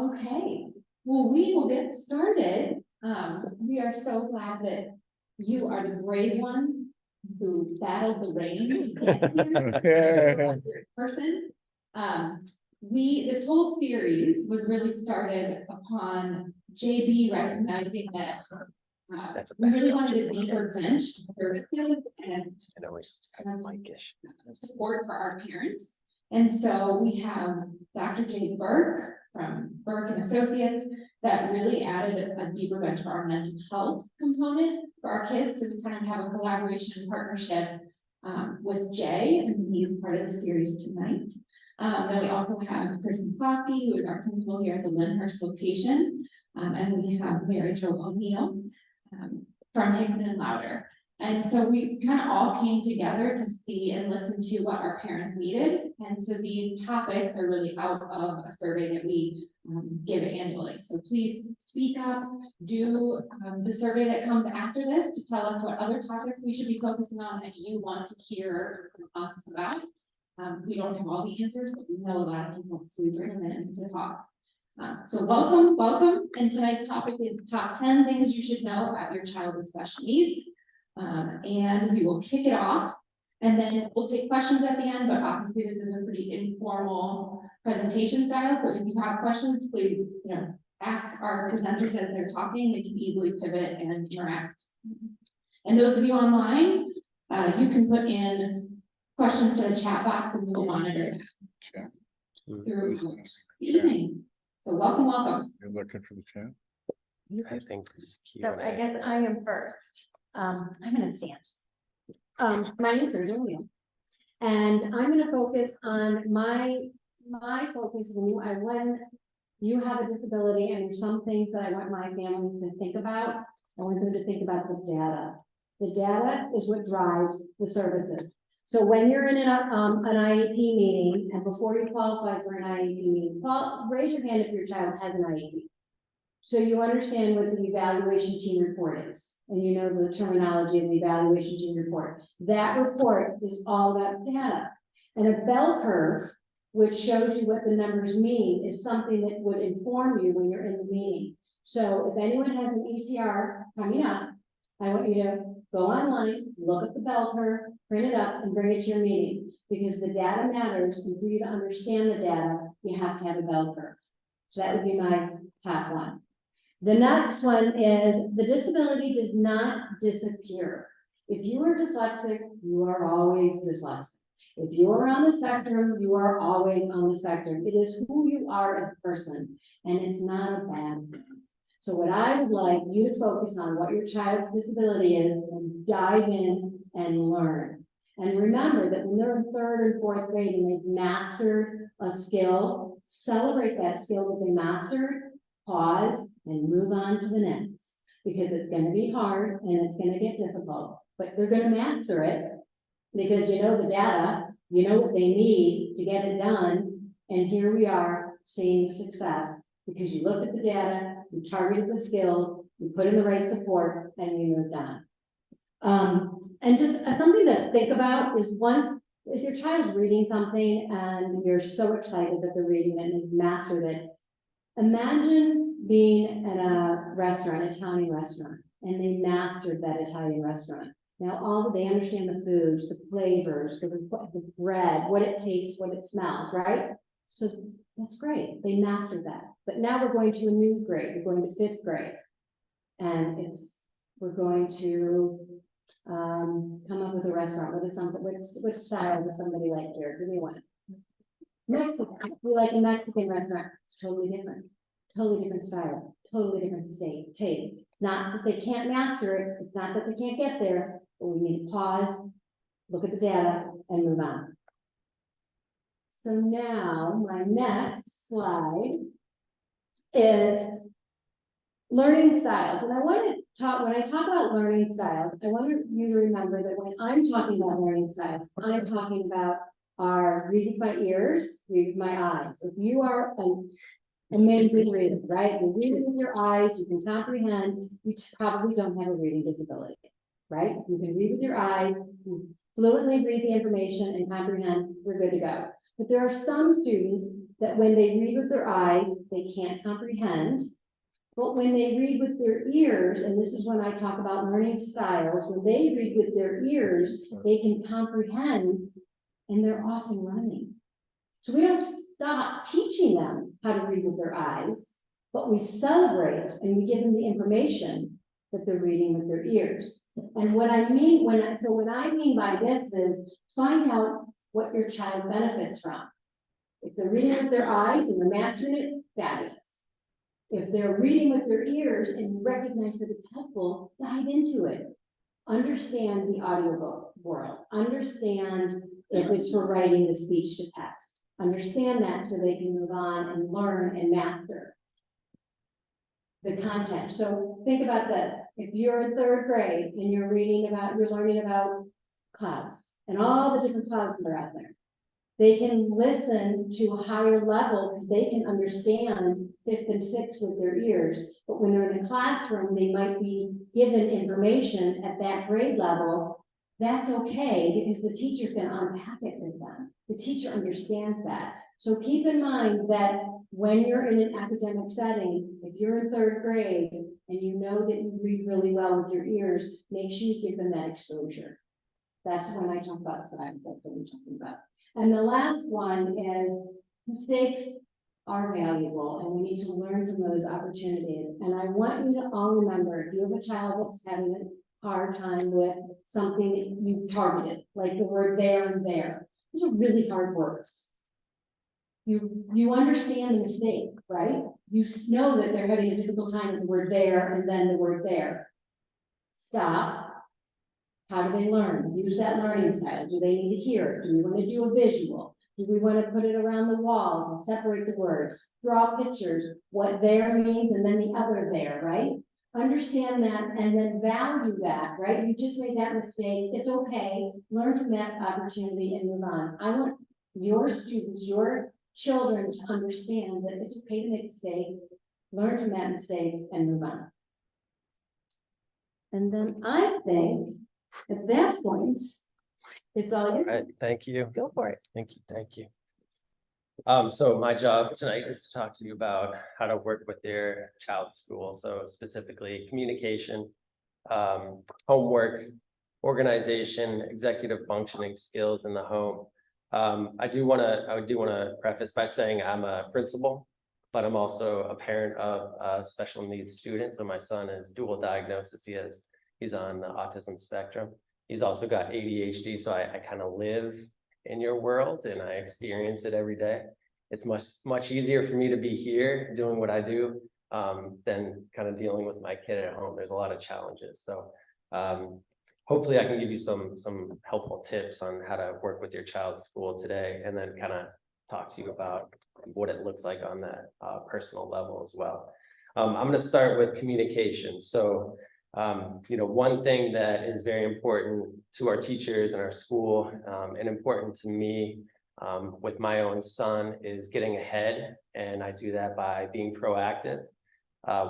Okay, well, we will get started. We are so glad that you are the brave ones who battled the rain to get here in person. This whole series was really started upon JB recognizing that we really wanted a deeper bench of services and support for our parents. And so we have Dr. Jay Burke from Burke and Associates that really added a deeper bench for our mental health component for our kids. So we kind of have a collaboration and partnership with Jay, and he's part of the series tonight. Then we also have Kristen Klofke, who is our principal here at the Lyndhurst location. And we have Mary Jo O'Neill from Hickman and Louder. And so we kind of all came together to see and listen to what our parents needed. And so these topics are really out of a survey that we give annually. So please speak up, do the survey that comes after this to tell us what other topics we should be focusing on that you want to hear from us about. We don't have all the answers, but we know a lot of people, so we bring them in to talk. So welcome. And tonight's topic is top 10 things you should know about your child with special needs. And we will kick it off, and then we'll take questions at the end, but obviously this is a pretty informal presentation style, so if you have questions, please, ask our presenters as they're talking. They can easily pivot and interact. And those of you online, you can put in questions to the chat box, and we will monitor that through the evening. So welcome. You're looking for the chat? I think this So I guess I am first. I'm gonna stand. My name's Julia, and I'm gonna focus on my focus when you have a disability, and there's some things that I want my families to think about. I want them to think about the data. The data is what drives the services. So when you're in an IEP meeting, and before you qualify for an IEP meeting, raise your hand if your child has an IEP. So you understand what the evaluation team report is, and you know the terminology of the evaluation team report. That report is all about data. And a bell curve, which shows you what the numbers mean, is something that would inform you when you're in the meeting. So if anyone has an ETR coming up, I want you to go online, look at the bell curve, print it up, and bring it to your meeting, because the data matters, and for you to understand the data, you have to have a bell curve. So that would be my top one. The next one is the disability does not disappear. If you are dyslexic, you are always dyslexic. If you are on the spectrum, you are always on the spectrum. It is who you are as a person, and it's not a bad thing. So what I would like you to focus on what your child's disability is, and dive in and learn. And remember that when they're in 3rd and 4th grade and they've mastered a skill, celebrate that skill that they mastered, pause, and move on to the next, because it's going to be hard and it's going to get difficult, but they're going to master it because you know the data, you know what they need to get it done. And here we are seeing success because you looked at the data, you targeted the skills, you put in the right support, and you moved on. And just something to think about is if your child's reading something and you're so excited that they're reading it and they've mastered it, imagine being at a restaurant, Italian restaurant, and they mastered that Italian restaurant. Now they understand the foods, the flavors, the bread, what it tastes, what it smells, right? So that's great. They mastered that. But now we're going to a new grade. We're going to 5th grade, and we're going to come up with a restaurant. What style does somebody like here? Give me one. Mexican. We like a Mexican restaurant. It's totally different style, totally different taste. It's not that they can't master it. It's not that they can't get there, but we need to pause, look at the data, and move on. So now my next slide is learning styles. And I want to talk, when I talk about learning styles, I want you to remember that when I'm talking about learning styles, I'm talking about our read with my ears, read with my eyes. If you are an amazing reader, right? You're reading with your eyes, you can comprehend, you probably don't have a reading disability, right? You can read with your eyes, you fluently read the information and comprehend, we're good to go. But there are some students that when they read with their eyes, they can't comprehend. But when they read with their ears, and this is when I talk about learning styles, when they read with their ears, they can comprehend, and they're off and running. So we don't stop teaching them how to read with their eyes, but we celebrate and we give them the information that they're reading with their ears. And what I mean what I mean by this is find out what your child benefits from. If they're reading with their eyes and they're mastering it, fabulous. If they're reading with their ears and you recognize that it's helpful, dive into it. Understand the audiobook world. Understand if it's for writing the speech to text. Understand that so they can move on and learn and master the content. So think about this. If you're in third grade and you're learning about clouds and all the different clouds that are out there, they can listen to a higher level because they can understand fifth and sixth with their ears. But when they're in a classroom, they might be given information at that grade level. That's okay because the teacher's going to unpack it with them. The teacher understands that. So keep in mind that when you're in an academic setting, if you're in third grade and you know that you read really well with your ears, make sure you give them that exposure. That's when I talk about style, that's what we're talking about. And the last one is mistakes are valuable and we need to learn from those opportunities. And I want you to all remember, if you have a child that's having a hard time with something that you've targeted, like the word there and there, those are really hard words. You understand the mistake, right? You know that they're having a difficult time with the word there and then the word there. Stop. How do they learn? Use that learning style. Do they need to hear it? Do we want to do a visual? Do we want to put it around the walls and separate the words? Draw pictures, what there means and then the other there, right? Understand that and then value that, right? You just made that mistake. It's okay. Learn from that opportunity and move on. I want your students, your children to understand that it's okay to make a mistake, learn from that mistake and move on. And then I think at that point, it's all you. All right, thank you. Go for it. Thank you, thank you. So my job tonight is to talk to you about how to work with your child's school. So specifically communication, homework, organization, executive functioning skills in the home. I do want to preface by saying I'm a principal, but I'm also a parent of a special needs student. So my son is dual diagnosis. He's on the autism spectrum. He's also got ADHD. So I kind of live in your world and I experience it every day. It's much easier for me to be here doing what I do than kind of dealing with my kid at home. There's a lot of challenges. So hopefully I can give you some helpful tips on how to work with your child's school today, and then kind of talk to you about what it looks like on that personal level as well. I'm going to start with communication. So one thing that is very important to our teachers and our school, and important to me with my own son, is getting ahead. And I do that by being proactive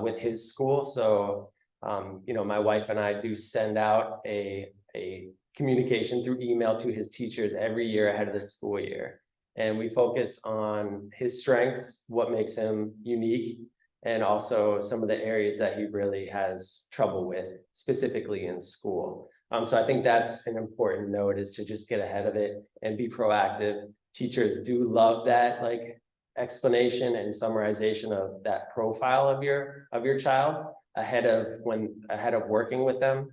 with his school. So, my wife and I do send out a communication through email to his teachers every year ahead of the school year. And we focus on his strengths, what makes him unique, and also some of the areas that he really has trouble with, specifically in school. So I think that's an important note, is to just get ahead of it and be proactive. Teachers do love that explanation and summarization of that profile of your child ahead of working with them.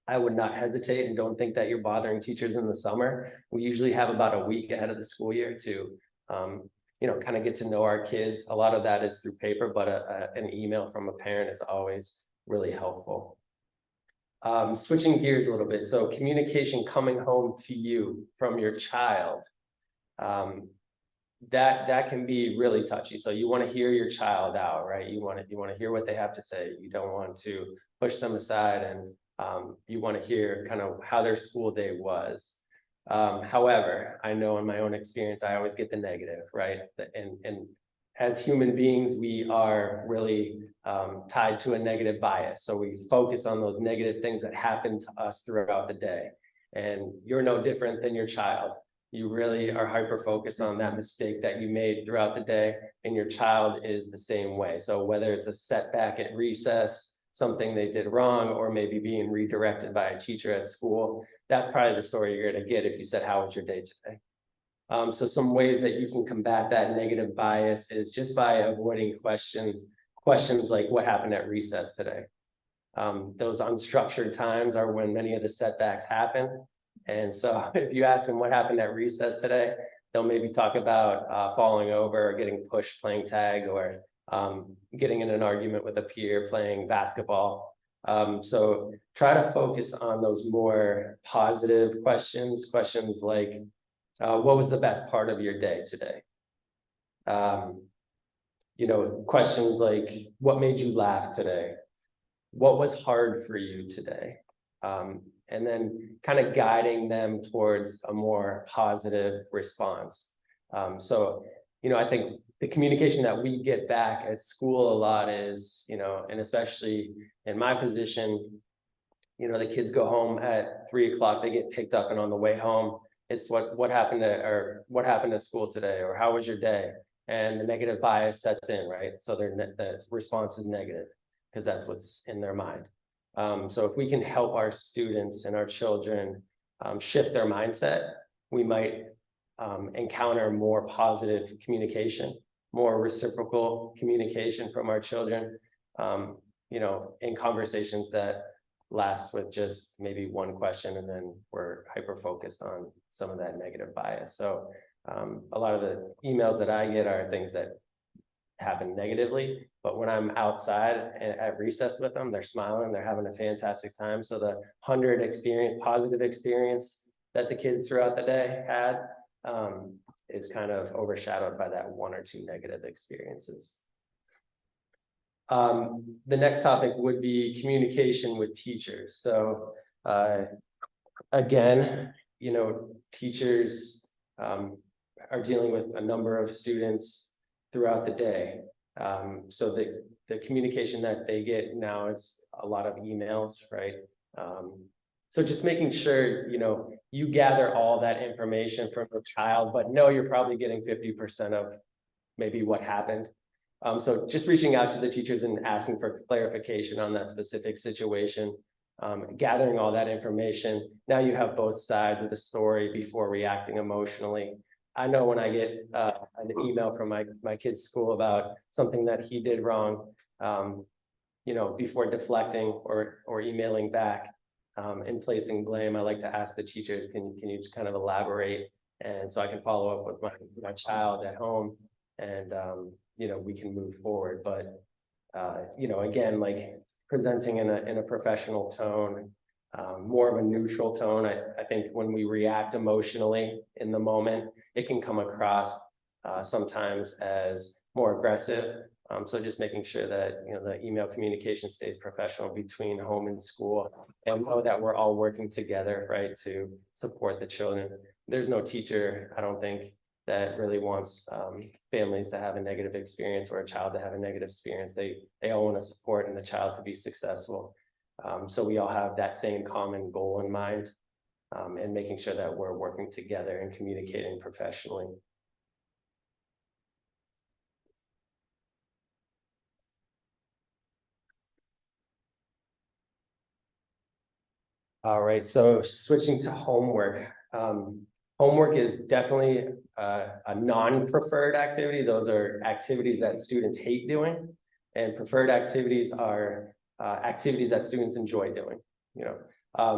I would not hesitate, and don't think that you're bothering teachers in the summer. We usually have about a week ahead of the school year to kind of get to know our kids. A lot of that is through paper, but an email from a parent is always really helpful. Switching gears a little bit. So communication coming home to you from your child, that can be really touchy. So you want to hear your child out, right? You want to hear what they have to say. You don't want to push them aside, and you want to hear kind of how their school day was. However, I know in my own experience, I always get the negative, right? And as human beings, we are really tied to a negative bias. So we focus on those negative things that happen to us throughout the day. And you're no different than your child. You really are hyper-focused on that mistake that you made throughout the day, and your child is the same way. So whether it's a setback at recess, something they did wrong, or maybe being redirected by a teacher at school, that's probably the story you're gonna get if you said, "How was your day today?" So some ways that you can combat that negative bias is just by avoiding questions like, "What happened at recess today?" Those unstructured times are when many of the setbacks happen. And so if you ask them what happened at recess today, they'll maybe talk about falling over or getting pushed playing tag, or getting in an argument with a peer playing basketball. So try to focus on those more positive questions like, what was the best part of your day today? Questions like, what made you laugh today? What was hard for you today? And then kind of guiding them towards a more positive response. So, I think the communication that we get back at school a lot is, and especially in my position, the kids go home at 3 o'clock, they get picked up, and on the way home, it's what happened at school today, or how was your day? And the negative bias sets in, right? So the response is negative, because that's what's in their mind. So if we can help our students and our children shift their mindset, we might encounter more positive communication, more reciprocal communication from our children, in conversations that last with just maybe one question, and then we're hyper-focused on some of that negative bias. So a lot of the emails that I get are things that happen negatively, but when I'm outside at recess with them, they're smiling, they're having a fantastic time. So the 100 positive experience that the kids throughout the day had is kind of overshadowed by that 1 or 2 negative experiences. The next topic would be communication with teachers. So again, teachers are dealing with a number of students throughout the day. So the communication that they get now is a lot of emails, right? So just making sure, you gather all that information from your child, but know you're probably getting 50% of maybe what happened. So just reaching out to the teachers and asking for clarification on that specific situation, gathering all that information. Now you have both sides of the story before reacting emotionally. I know when I get an email from my kid's school about something that he did wrong, before deflecting or emailing back and placing blame, I like to ask the teachers, can you just kind of elaborate? And so I can follow up with my child at home, and we can move forward. But again, like presenting in a professional tone, more of a neutral tone. I think when we react emotionally in the moment, it can come across sometimes as more aggressive. So just making sure that the email communication stays professional between home and school, and know that we're all working together, right, to support the children. There's no teacher, I don't think, that really wants families to have a negative experience or a child to have a negative experience. They all want to support and the child to be successful. So we all have that same common goal in mind, and making sure that we're working together and communicating professionally. All right, so switching to homework. Homework is definitely a non-preferred activity. Those are activities that students hate doing, and preferred activities are activities that students enjoy doing.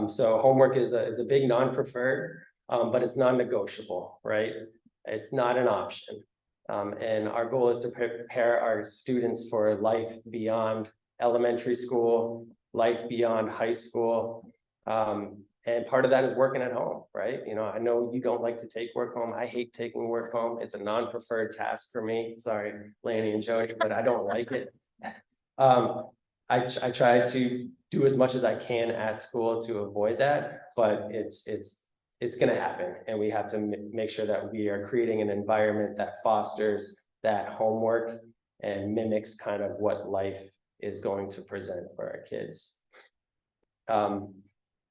So homework is a big non-preferred, but it's non-negotiable, right? It's not an option. And our goal is to prepare our students for life beyond elementary school, life beyond high school. And part of that is working at home, right? I know you don't like to take work home. I hate taking work home. It's a non-preferred task for me. Sorry, Lanny and Jody, but I don't like it. I try to do as much as I can at school to avoid that, but it's going to happen, and we have to make sure that we are creating an environment that fosters that homework and mimics kind of what life is going to present for our kids.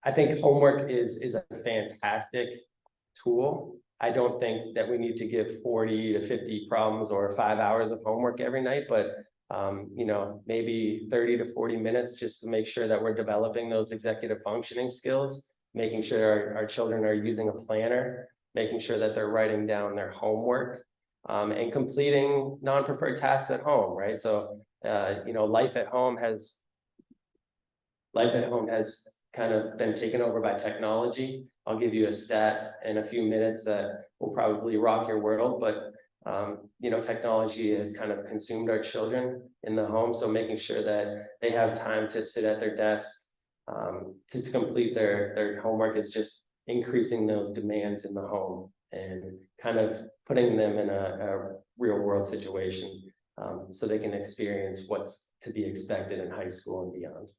I think homework is a fantastic tool. I don't think that we need to give 40 to 50 problems or 5 hours of homework every night, but you know, maybe 30 to 40 minutes just to make sure that we're developing those executive functioning skills, making sure our children are using a planner, making sure that they're writing down their homework, and completing non-preferred tasks at home, right? So, you know, life at home has kind of been taken over by technology. I'll give you a stat in a few minutes that will probably rock your world, but you know, technology has kind of consumed our children in the home. So making sure that they have time to sit at their desk to complete their homework is just increasing those demands in the home and kind of putting them in a real world situation so they can experience what's to be expected in high school and beyond.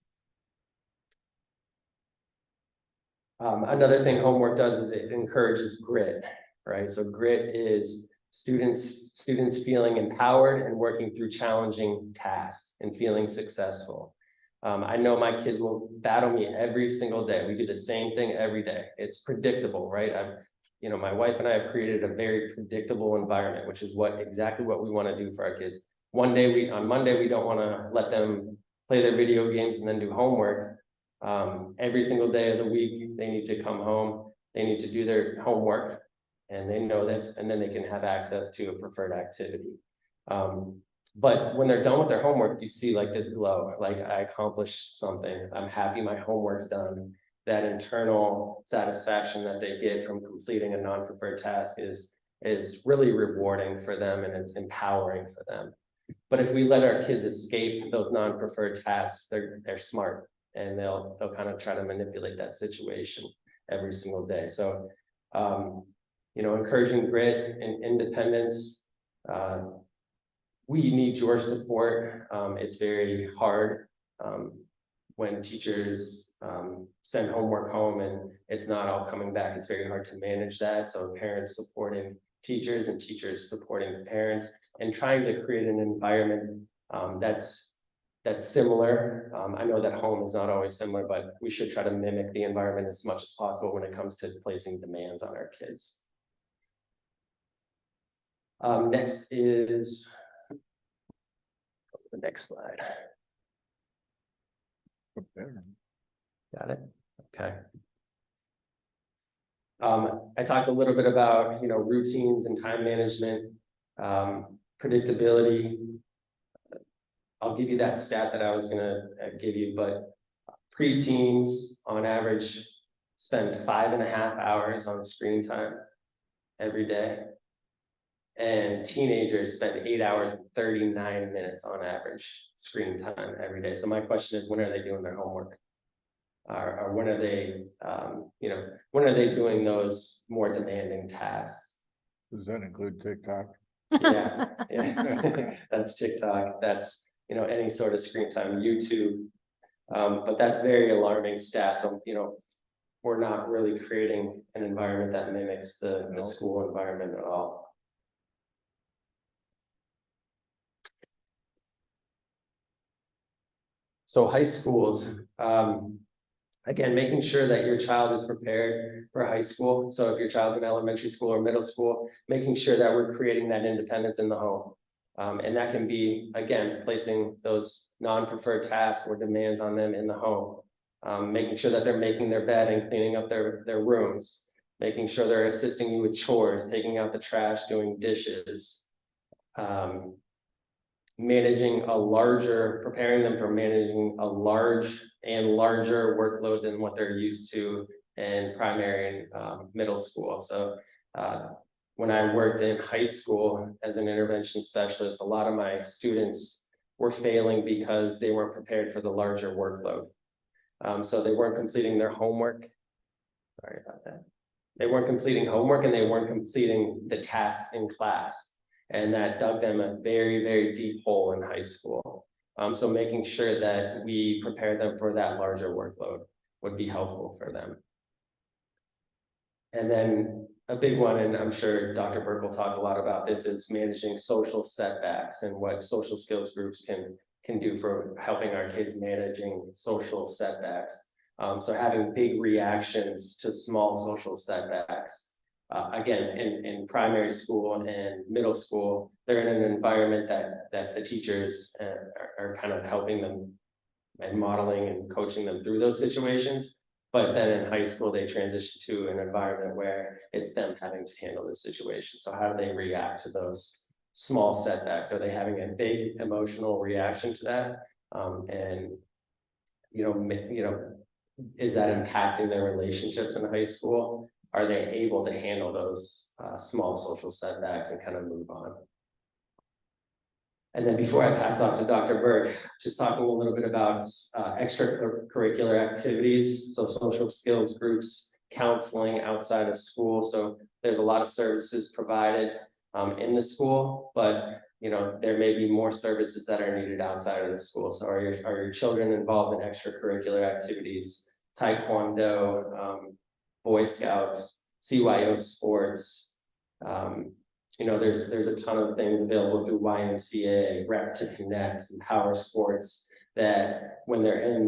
Another thing homework does is it encourages grit, right? So grit is students feeling empowered and working through challenging tasks and feeling successful. I know my kids will battle me every single day. We do the same thing every day. It's predictable, right? You know, my wife and I have created a very predictable environment, which is exactly what we want to do for our kids. On Monday, we don't want to let them play their video games and then do homework. Every single day of the week, they need to come home, they need to do their homework, and they know this, and then they can have access to a preferred activity. But when they're done with their homework, you see like this glow, like I accomplished something, I'm happy my homework's done. That internal satisfaction that they get from completing a non-preferred task is really rewarding for them, and it's empowering for them. But if we let our kids escape those non-preferred tasks, they're smart, and they'll kind of try to manipulate that situation every single day. So, you know, encouraging grit and independence. We need your support. It's very hard when teachers send homework home and it's not all coming back. It's very hard to manage that. So parents supporting teachers and teachers supporting the parents and trying to create an environment that's similar. I know that home is not always similar, but we should try to mimic the environment as much as possible when it comes to placing demands on our kids. Next is the next slide. Got it? Okay. I talked a little bit about, you know, routines and time management, predictability. I'll give you that stat that I was gonna give you, but preteens on average spend 5.5 hours on screen time every day. And teenagers spend 8 hours and 39 minutes on average screen time every day. So my question is, when are they doing their homework? Or when are they, you know, when are they doing those more demanding tasks? Does that include TikTok? Yeah, yeah. That's TikTok. That's, you know, any sort of screen time, YouTube. But that's very alarming stats. So, you know, we're not really creating an environment that mimics the school environment at all. So high schools, again, making sure that your child is prepared for high school. So if your child's in elementary school or middle school, making sure that we're creating that independence in the home. And that can be, again, placing those non-preferred tasks or demands on them in the home. Making sure that they're making their bed and cleaning up their rooms. Making sure they're assisting you with chores, taking out the trash, doing dishes. Preparing them for managing a larger workload than what they're used to in primary and middle school. So when I worked in high school as an intervention specialist, a lot of my students were failing because they weren't prepared for the larger workload. So they weren't completing their homework. Sorry about that. They weren't completing homework and they weren't completing the tasks in class. And that dug them a very, very deep hole in high school. So making sure that we prepare them for that larger workload would be helpful for them. And then a big one, and I'm sure Dr. Burke will talk a lot about this, is managing social setbacks and what social skills groups can do for helping our kids managing social setbacks. So having big reactions to small social setbacks. again, in primary school and middle school, they're in an environment that the teachers are kind of helping them and modeling and coaching them through those situations. But then in high school, they transition to an environment where it's them having to handle the situation. So how do they react to those small setbacks? Are they having a big emotional reaction to that? And is that impacting their relationships in high school? Are they able to handle those small social setbacks and kind of move on? And then before I pass off to Dr. Burke, just talking a little bit about extracurricular activities, so social skills groups, counseling outside of school. So there's a lot of services provided in the school, but there may be more services that are needed outside of the school. So are your children involved in extracurricular activities, Taekwondo, Boy Scouts, CYO sports? There's a ton of things available through YMCA, Rec to Connect, Empower Sports, that when they're in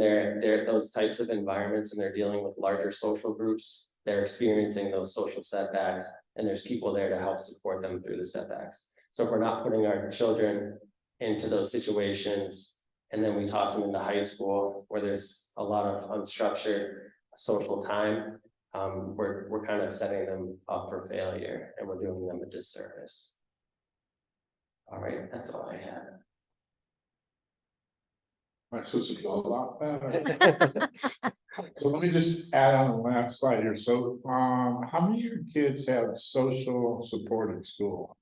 those types of environments and they're dealing with larger social groups, they're experiencing those social setbacks, and there's people there to help support them through the setbacks. So if we're not putting our children into those situations, and then we toss them into high school where there's a lot of unstructured social time, we're kind of setting them up for failure, and we're doing them a disservice. All right, that's all I have. Am I supposed to go a lot better? So let me just add on the last slide here. So, how many of your kids have social support at school?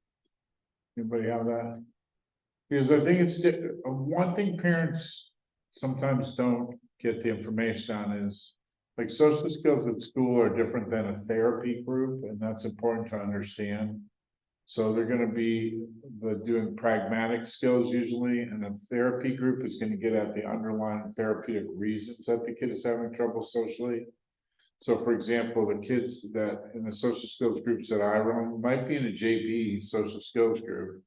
Anybody have that? Because I think it's one thing parents sometimes don't get the information on is like social skills at school are different than a therapy group, and that's important to understand. So they're going to be doing pragmatic skills usually, and a therapy group is going to get at the underlying therapeutic reasons that the kid is having trouble socially. So for example, the kids that in the social skills groups that I run might be in a JP social skills group,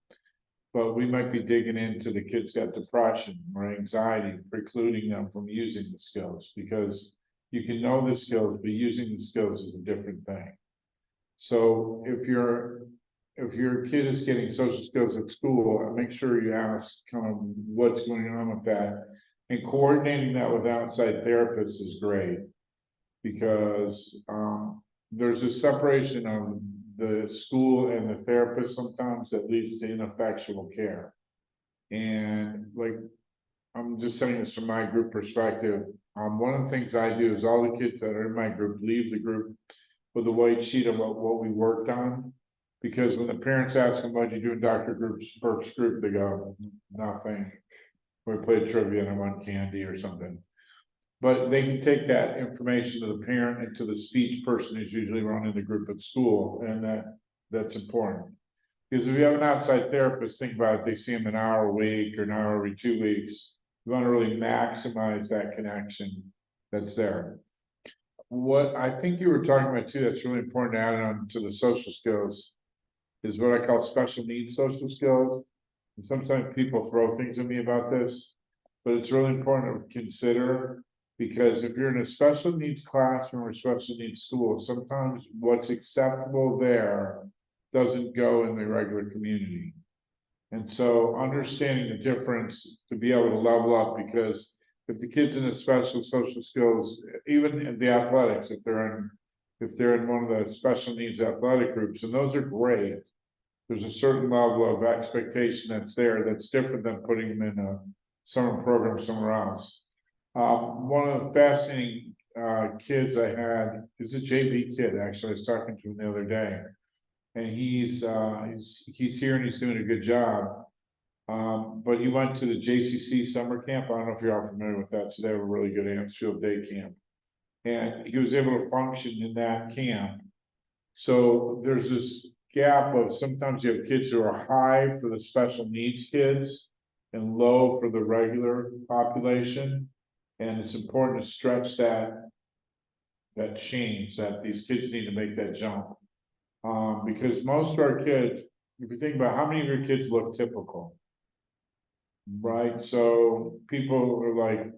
but we might be digging into the kids got depression or anxiety, precluding them from using the skills, because you can know the skills, but using the skills is a different thing. So if your kid is getting social skills at school, make sure you ask kind of what's going on with that, and coordinating that with outside therapists is great, because there's a separation of the school and the therapist sometimes that leads to ineffectual care. And like, I'm just saying this from my group perspective. One of the things I do is all the kids that are in my group leave the group with a white sheet about what we worked on. Because when the parents ask them, what'd you do in Dr. Burke's group, they go, nothing. We played trivia and I want candy or something. But they can take that information to the parent and to the speech person who's usually running the group at school, and that's important. Because if you have an outside therapist, think about it, they see them an hour a week or an hour every 2 weeks. You want to really maximize that connection that's there. What I think you were talking about too, that's really important to add on to the social skills, is what I call special needs social skills. And sometimes people throw things at me about this, but it's really important to consider, because if you're in a special needs classroom or special needs school, sometimes what's acceptable there doesn't go in the regular community. And so understanding the difference to be able to level up, because if the kid's in a special social skills, even in the athletics, if they're in one of the special needs athletic groups, and those are great, there's a certain level of expectation that's there that's different than putting them in a summer program somewhere else. One of the fascinating kids I had is a JV kid. Actually, I was talking to him the other day, and he's here and he's doing a good job. But he went to the JCC summer camp. I don't know if you're all familiar with that. So they have a really good Ansfield day camp, and he was able to function in that camp. So there's this gap of sometimes you have kids who are high for the special needs kids and low for the regular population. And it's important to stretch that change, that these kids need to make that jump. Because most of our kids, if you think about how many of your kids look typical, right? So people are like,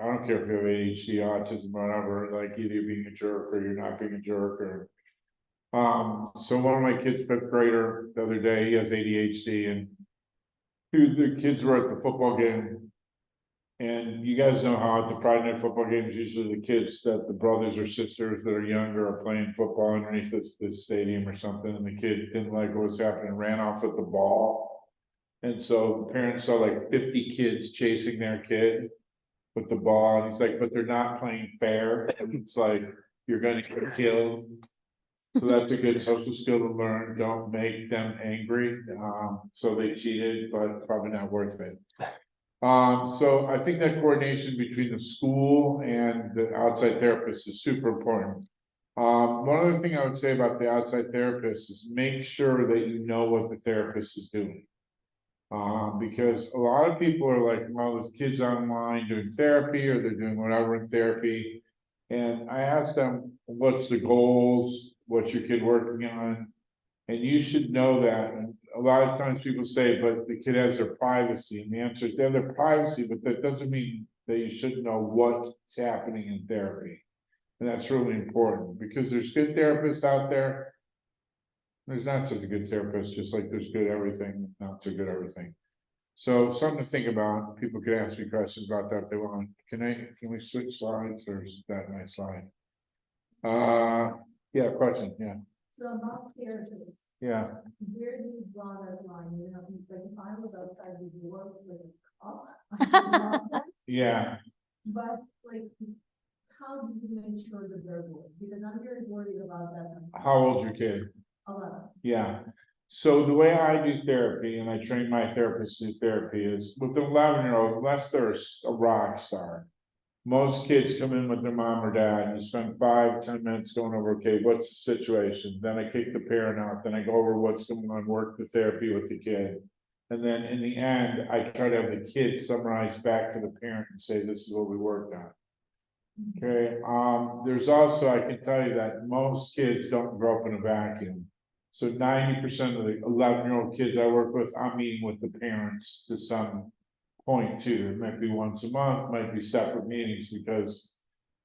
I don't care if you have ADHD, autism, or whatever, like either you're being a jerk or you're not being a jerk, or So one of my kids, fifth grader, the other day, he has ADHD, and the kids were at the football game. And you guys know how at the Friday night football games, usually the kids that the brothers or sisters that are younger are playing football underneath this stadium or something, and the kid didn't like what was happening, ran off with the ball. And so parents saw like 50 kids chasing their kid with the ball, and he's like, but they're not playing fair, and it's like, you're gonna get killed. So that's a good social skill to learn, don't make them angry, so they cheated, but probably not worth it. So I think that coordination between the school and the outside therapist is super important. One other thing I would say about the outside therapist is make sure that you know what the therapist is doing. Because a lot of people are like, well, this kid's online doing therapy, or they're doing whatever in therapy. And I asked them, what's the goals, what's your kid working on? And you should know that. And a lot of times people say, but the kid has their privacy, and the answer is they have their privacy, but that doesn't mean that you shouldn't know what's happening in therapy. And that's really important, because there's good therapists out there. There's not such a good therapist, just like there's good everything, not so good everything. So something to think about. People can ask me questions about that if they want. Can we switch slides, or is that my slide? Yeah, question, yeah. So about therapists, Yeah, where do you draw that line? You know, like if I was outside the door with a cop, I would love that. yeah. But like, how do you make sure that they're good? Because I'm very worried about that. myself. How old's your kid? 11. Yeah, so the way I do therapy, and I train my therapist to do therapy, is with the 11-year-old, unless they're a rock star. Most kids come in with their mom or dad, and you spend 5-10 minutes going over, okay, what's the situation? Then I kick the parent out, then I go over what's going on, work the therapy with the kid. And then in the end, I try to have the kid summarize back to the parent and say, this is what we worked on. Okay, there's also, I can tell you that most kids don't grow up in a vacuum. So 90% of the 11-year-old kids I work with, I'm meeting with the parents to some point too. It might be once a month, might be separate meetings, because,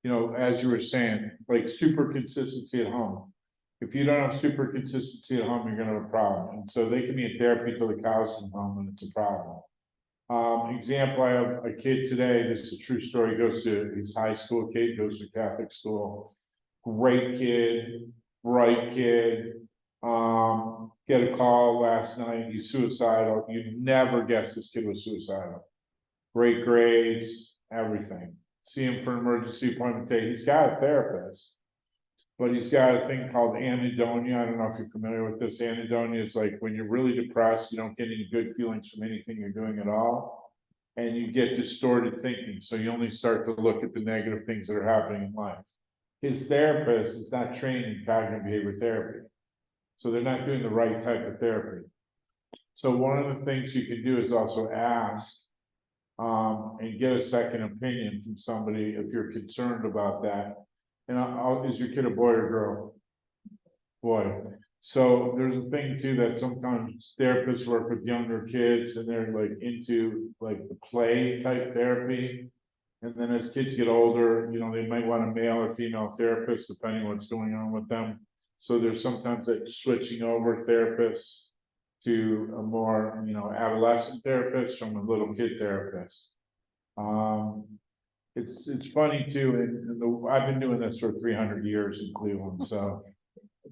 you know, as you were saying, like super consistency at home. If you don't have super consistency at home, you're gonna have a problem. And so they can be in therapy till the cows come home, and it's a problem. Example, I have a kid today, this is a true story, goes to his high school kid, goes to Catholic school. Great kid, bright kid. Get a call last night, he's suicidal. You'd never guess this kid was suicidal. Great grades, everything. See him for an emergency appointment today. He's got a therapist, but he's got a thing called anhedonia. I don't know if you're familiar with this. Anhedonia is like when you're really depressed, you don't get any good feelings from anything you're doing at all. And you get distorted thinking. So you only start to look at the negative things that are happening in life. His therapist is not trained in cognitive behavior therapy. So they're not doing the right type of therapy. So one of the things you can do is also ask and get a second opinion from somebody if you're concerned about that. And is your kid a boy or girl? Boy. So there's a thing too that sometimes therapists work with younger kids, and they're like into like the play type therapy. And then as kids get older, you know, they might want a male or female therapist depending on what's going on with them. So there's sometimes like switching over therapists to a more, you know, adolescent therapist from a little kid therapist. It's funny too, and I've been doing this for 300 years in Cleveland, so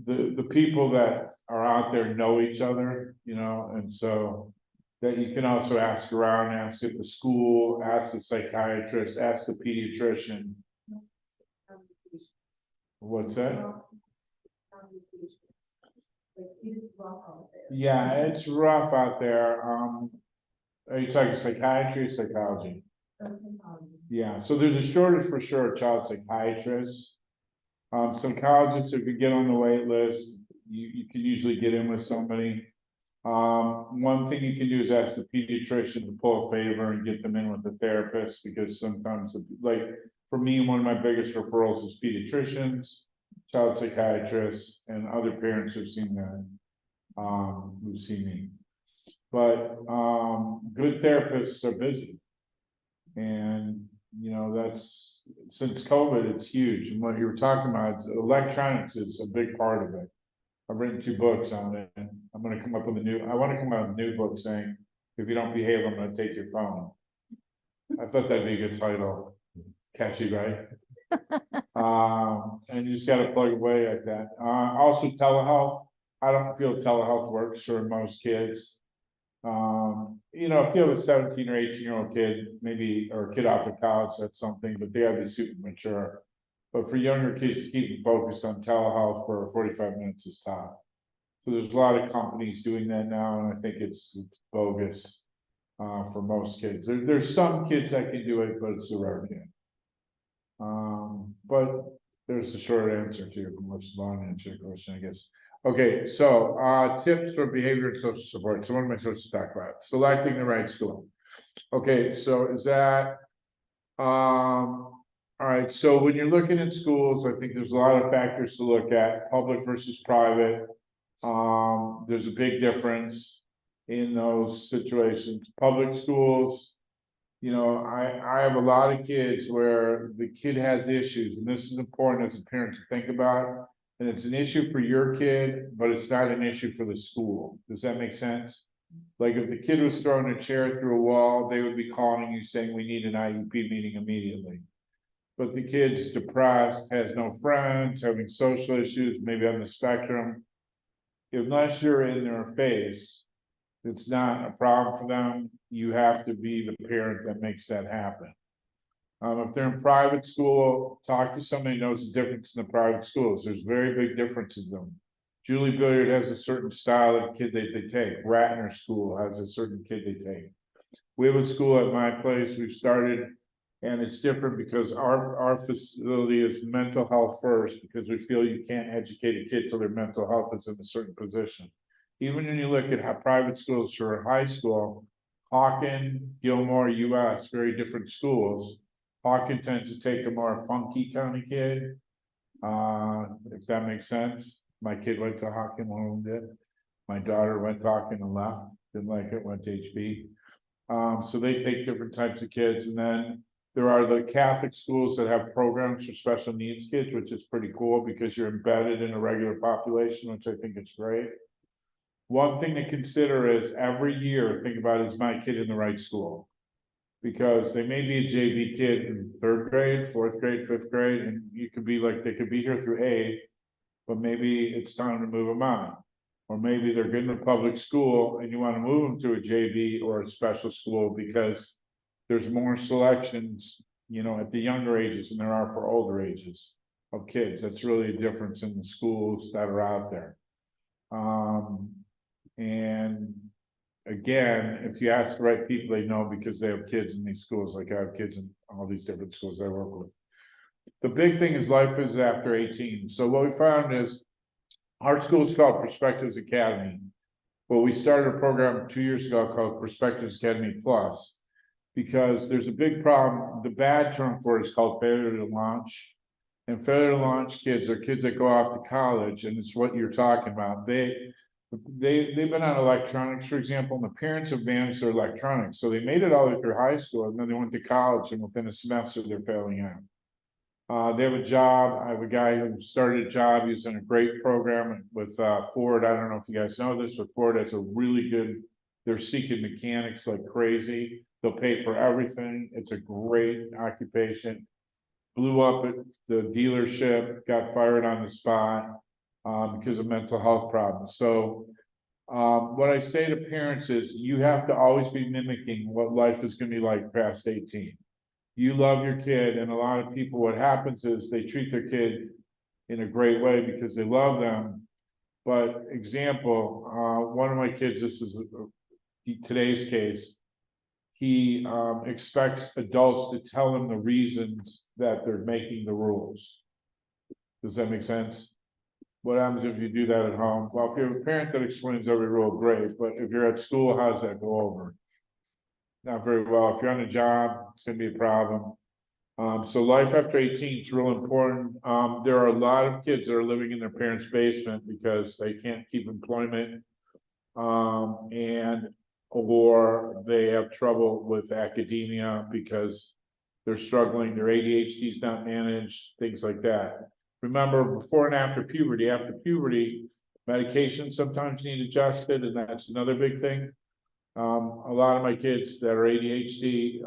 the people that are out there know each other, you know, and so that you can also ask around, ask at the school, ask the psychiatrist, ask the pediatrician. What's that? Like, it is rough out there. Yeah, it's rough out there. Are you talking psychiatry or psychology? That's psychology. Yeah, so there's a shortage for sure of child psychiatrists. Psychologists, if you get on the wait list, you can usually get in with somebody. One thing you can do is ask the pediatrician to pull a favor and get them in with the therapist, because sometimes, like for me, one of my biggest referrals is pediatricians, child psychiatrists, and other parents who've seen that, who've seen me. But good therapists are busy. And, you know, that's, since COVID, it's huge. And what you were talking about, electronics is a big part of it. I've written 2 books on it, and I'm gonna come up with I wanna come out with a new book saying, if you don't behave, I'm gonna take your phone. I thought that'd be a good title, catchy, right? And you just gotta plug away like that. Also telehealth, I don't feel telehealth works for most kids. You know, if you have a 17 or 18-year-old kid, maybe, or a kid off of college, that's something, but they gotta be super mature. But for younger kids, to keep them focused on telehealth for 45 minutes is tough. So there's a lot of companies doing that now, and I think it's bogus for most kids. There's some kids that can do it, but it's a rare kid. But there's the short answer to your long answer to your question, I guess. Okay, so tips for behavior and social support. So what am I supposed to talk about? Selecting the right school. Okay, so is that all right, so when you're looking at schools, I think there's a lot of factors to look at, public versus private. There's a big difference in those situations. Public schools, you know, I have a lot of kids where the kid has issues, and this is important as a parent to think about. And it's an issue for your kid, but it's not an issue for the school. Does that make sense? Like if the kid was throwing a chair through a wall, they would be calling you saying, we need an IEP meeting immediately. But the kid's depressed, has no friends, having social issues, maybe on the spectrum. Unless you're in their face, it's not a problem for them. You have to be the parent that makes that happen. If they're in private school, talk to somebody who knows the difference in the private schools. There's very big differences in them. Julie Billiard has a certain style of kid that they take. Ratner School has a certain kid they take. We have a school at my place we've started, and it's different because our facility is mental health first, because we feel you can't educate a kid till their mental health is in a certain position. Even when you look at how private schools for high school, Hawken, Gilmore, US, very different schools. Hawken tends to take a more funky kind of kid, if that makes sense. My kid went to Hawken, one of them did. My daughter went to Hawken and left, didn't like it, went to HB. So they take different types of kids, and then there are the Catholic schools that have programs for special needs kids, which is pretty cool because you're embedded in a regular population, which I think is great. One thing to consider is every year, think about, is my kid in the right school? Because they may be a JV kid in 3rd grade, 4th grade, 5th grade, and you could be like, they could be here through 8th, but maybe it's time to move them on. Or maybe they're getting a public school and you want to move them to a JV or a special school because there's more selections, you know, at the younger ages than there are for older ages of kids. That's really a difference in the schools that are out there. And again, if you ask the right people, they know because they have kids in these schools, like I have kids in all these different schools I work with. The big thing is life is after 18. So what we found is our school is called Perspectives Academy. Well, we started a program 2 years ago called Perspectives Academy Plus, because there's a big problem. The bad term for it is called failure to launch. And failure to launch kids are kids that go off to college, and it's what you're talking about. They've been on electronics, for example, and the parents have managed their electronics. So they made it all the way through high school, and then they went to college, and within a semester, they're failing out. They have a job. I have a guy who started a job. He's in a great program with Ford. I don't know if you guys know this, but Ford has a really good, they're seeking mechanics like crazy. They'll pay for everything. It's a great occupation. Blew up at the dealership, got fired on the spot because of mental health problems. So what I say to parents is you have to always be mimicking what life is going to be like past 18. You love your kid, and a lot of people, what happens is they treat their kid in a great way because they love them. But example, one of my kids, this is today's case, he expects adults to tell him the reasons that they're making the rules. Does that make sense? What happens if you do that at home? Well, if you have a parent that explains every rule, great, but if you're at school, how does that go over? Not very well. If you're on a job, it's gonna be a problem. So life after 18 is real important. There are a lot of kids that are living in their parents' basement because they can't keep employment. Or they have trouble with academia because they're struggling, their ADHD is not managed, things like that. Remember, before and after puberty, Medications sometimes need adjusted, and that's another big thing. A lot of my kids that are ADHD,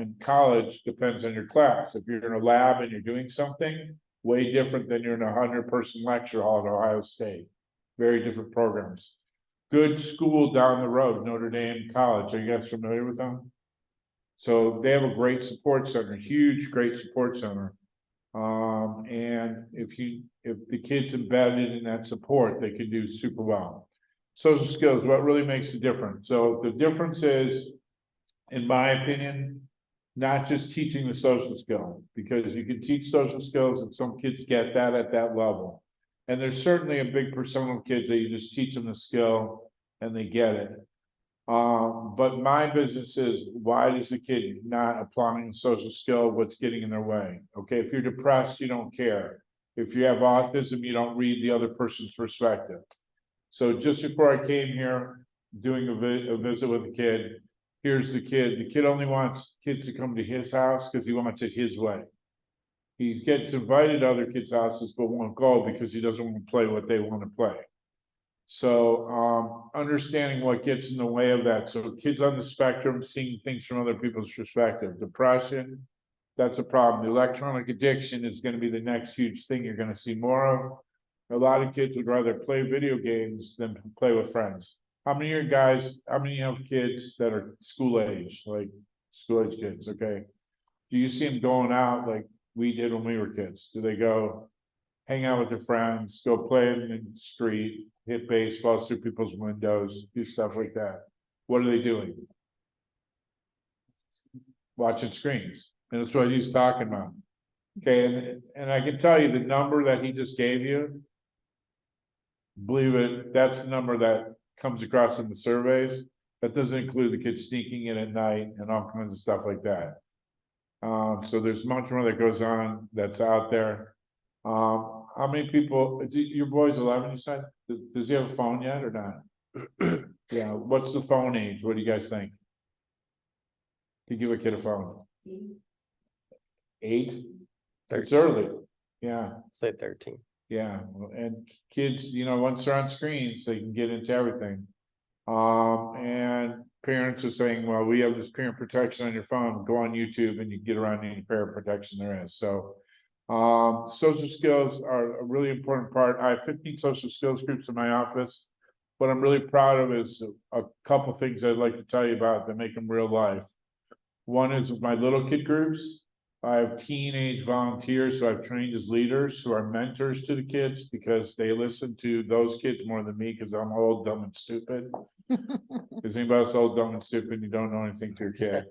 in college, depends on your class. If you're in a lab and you're doing something, way different than you're in a 100-person lecture hall at Ohio State. Very different programs. Good school down the road, Notre Dame College. Are you guys familiar with them? So they have a great support center, huge, great support center. And if the kid's embedded in that support, they can do super well. Social skills, what really makes the difference? So the difference is, in my opinion, not just teaching the social skill, because you can teach social skills and some kids get that at that level. And there's certainly a big percent of kids that you just teach them the skill and they get it. But my business is, why does the kid not applying social skill? What's getting in their way? Okay, if you're depressed, you don't care. If you have autism, you don't read the other person's perspective. So just before I came here, doing a visit with a kid, here's the kid. The kid only wants kids to come to his house because he wants it his way. He gets invited to other kids' houses, but won't go because he doesn't want to play what they want to play. So understanding what gets in the way of that. So kids on the spectrum, seeing things from other people's perspective. Depression, that's a problem. The electronic addiction is going to be the next huge thing you're going to see more of. A lot of kids would rather play video games than play with friends. How many of you guys, how many of kids that are school age, like school age kids, okay? Do you see them going out like we did when we were kids? Do they go hang out with their friends, go play in the street, hit baseballs through people's windows, do stuff like that? What are they doing? Watching screens. And that's what he's talking about. Okay, and I can tell you the number that he just gave you, believe it, that's the number that comes across in the surveys. That doesn't include the kids sneaking in at night and all kinds of stuff like that. So there's much more that goes on that's out there. How many people, your boy's 11, you said? Does he have a phone yet or not? Yeah, what's the phone age? What do you guys think? To give a kid a phone? 8? It's 13. early. Yeah, Say 13. yeah, and kids, once they're on screens, they can get into everything. And parents are saying, well, we have this parent protection on your phone, go on YouTube and you get around any parent protection there is. So social skills are a really important part. I have 15 social skills groups in my office. What I'm really proud of is a couple things I'd like to tell you about that make them real life. One is my little kid groups. I have teenage volunteers who I've trained as leaders who are mentors to the kids because they listen to those kids more than me because I'm old, dumb, and stupid. Is anybody else old, dumb, and stupid? You don't know anything to your kid.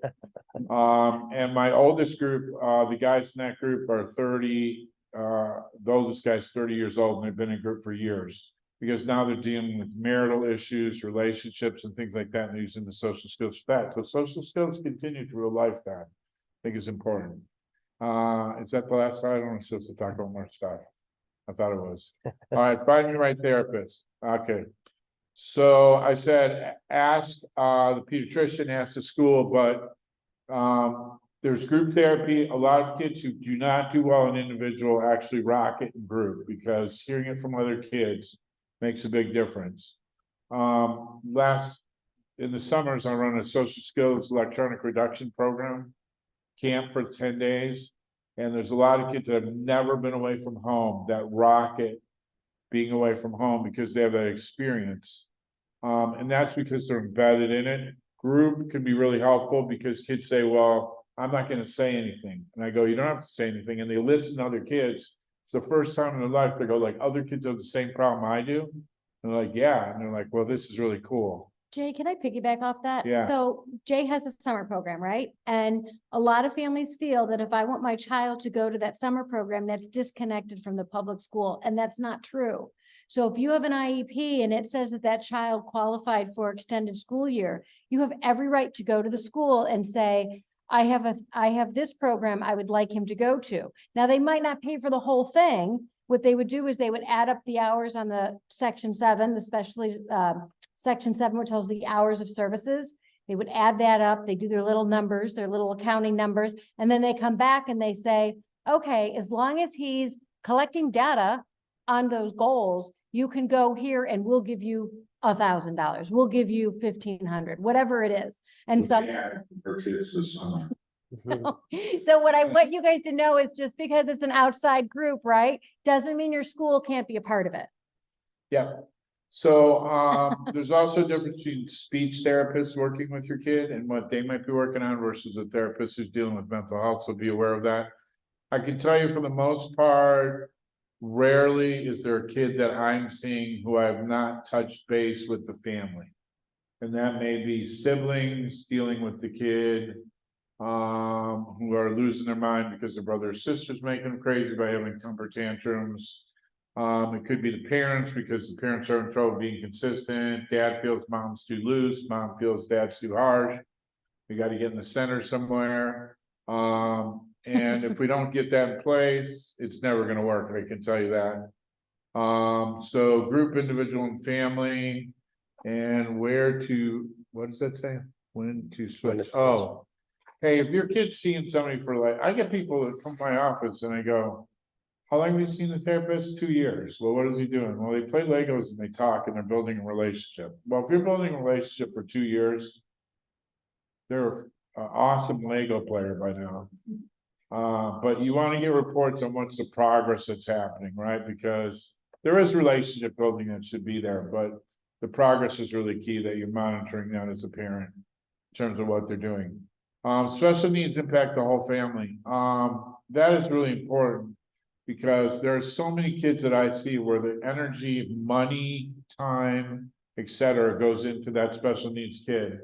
And my oldest group, the guys in that group are 30. The oldest guy's 30 years old, and they've been in group for years because now they're dealing with marital issues, relationships, and things like that, and they're using the social skills for that. So social skills continue through a lifetime. I think it's important. Is that the last slide? I'm supposed to talk about more stuff. I thought it was. All right, find me right therapist. Okay. So I said, ask the pediatrician, ask the school, but there's group therapy. A lot of kids who do not do well in individual actually rock it in group because hearing it from other kids makes a big difference. In the summers, I run a social skills electronic reduction program camp for 10 days. And there's a lot of kids that have never been away from home that rock it being away from home because they have that experience. And that's because they're embedded in it. Group can be really helpful because kids say, well, I'm not going to say anything. And I go, you don't have to say anything. And they listen to other kids. It's the first time in their life they go, like, other kids have the same problem I do. And they're like, yeah. And they're like, well, this is really cool. Jay, can I piggyback off that? Yeah. So Jay has a summer program, right? And a lot of families feel that if I want my child to go to that summer program, that's disconnected from the public school, and that's not true. So if you have an IEP and it says that that child qualified for extended school year, you have every right to go to the school and say, I have this program I would like him to go to. Now, they might not pay for the whole thing. What they would do is they would add up the hours on the section 7, especially section 7, which tells the hours of services. They would add that up. They do their little numbers, their little accounting numbers, and then they come back and they say, okay, as long as he's collecting data on those goals, you can go here and we'll give you $1,000, we'll give you 1,500, whatever it is. And some, Yeah, for kids this summer. so what I want you guys to know is just because it's an outside group, right? Doesn't mean your school can't be a part of it. Yeah, so, there's also a difference between speech therapists working with your kid and what they might be working on versus a therapist who's dealing with mental health, so be aware of that. I can tell you for the most part, rarely is there a kid that I'm seeing who I have not touched base with the family. And that may be siblings dealing with the kid, who are losing their mind because their brother or sister's making them crazy by having temper tantrums. It could be the parents because the parents are in trouble being consistent. Dad feels mom's too loose, mom feels dad's too harsh. We got to get in the center somewhere. And if we don't get that in place, it's never going to work. I can tell you that. So group, individual, and family, and where to, what does that say? When to When to switch? switch. Oh, hey, if your kid's seeing somebody for like, I get people that come to my office and I go, how long have you seen the therapist? 2 years. Well, what is he doing? Well, they play Legos and they talk and they're building a relationship. Well, if you're building a relationship for 2 years, they're an awesome Lego player by now. But you want to get reports on what's the progress that's happening, right? Because there is relationship building that should be there, but the progress is really key that you're monitoring that as a parent in terms of what they're doing. Special needs impact the whole family. That is really important because there are so many kids that I see where the energy, money, time, etc., goes into that special needs kid.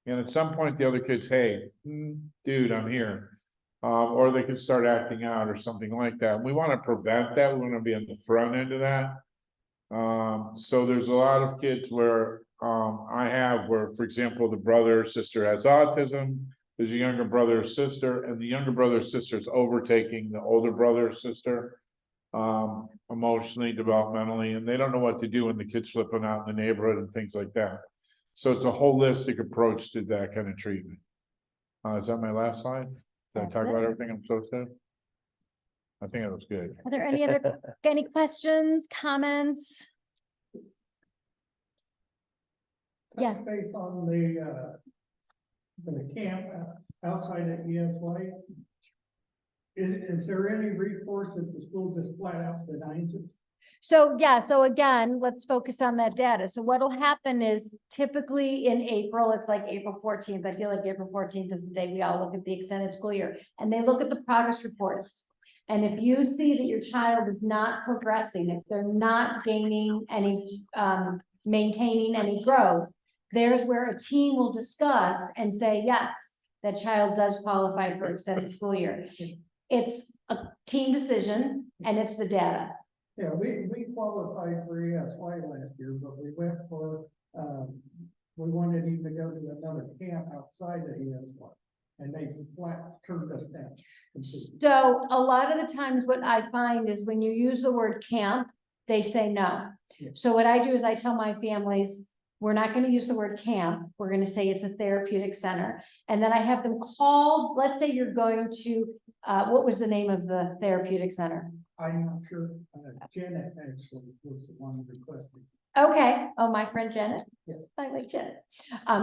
And at some point, the other kids, hey, dude, I'm here. Or they can start acting out or something like that. We want to prevent that. We want to be on the front end of that. So there's a lot of kids where where, for example, the brother or sister has autism. There's a younger brother or sister, and the younger brother or sister is overtaking the older brother or sister, emotionally, developmentally, and they don't know what to do when the kid's flipping out in the neighborhood and things like that. So it's a holistic approach to that kind of treatment. Is that my last slide? Did I That's talk it. about everything I'm supposed to? I think it was good. Are there any questions, comments? Yes. Based on the camp outside at ESY, is there any recourse if the school just flat out denies it? So, yeah, so again, let's focus on that data. So what'll happen is typically in April, it's like April 14th. I feel like April 14th is the day we all look at the extended school year and they look at the progress reports. And if you see that your child is not progressing, if they're not gaining any, maintaining any growth, there's where a team will discuss and say, yes, that child does qualify for extended school year. It's a team decision and it's the data. Yeah, we qualified for ESY last year, but we went for, we wanted him to go to another camp outside of ESY. And they flat turned us down. So a lot of the times what I find is when you use the word camp, they say no. Yeah. So what I do is I tell my families, we're not going to use the word camp. We're going to say it's a therapeutic center. And then I have them call, let's say you're going to, what was the name of the therapeutic center? I'm not sure, Janet actually was the one requesting. Okay. Oh, my friend Janet. Yes. I like Janet.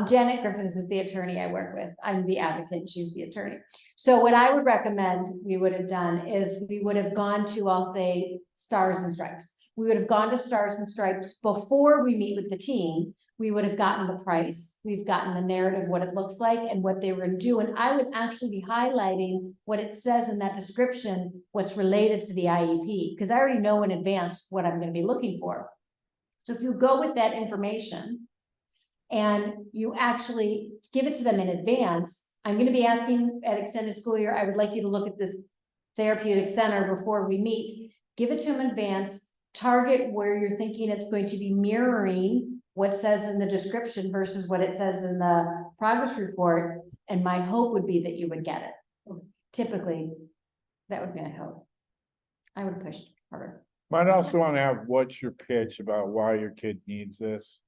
Janet Griffiths is the attorney I work with. I'm the advocate. She's the attorney. So what I would recommend we would have done is we would have gone to, I'll say, Stars and Stripes. We would have gone to Stars and Stripes before we meet with the team. We would have gotten the price. We've gotten the narrative, what it looks like and what they were going to do. And I would actually be highlighting what it says in that description, what's related to the IEP, because I already know in advance what I'm going to be looking for. So if you go with that information and you actually give it to them in advance, I'm going to be asking at extended school year, I would like you to look at this therapeutic center before we meet, give it to them in advance, target where you're thinking it's going to be mirroring what says in the description versus what it says in the progress report. And my hope would be that you would get it. Typically, that would be my hope. I would push harder. Might also want to have what's your pitch about why your kid needs this.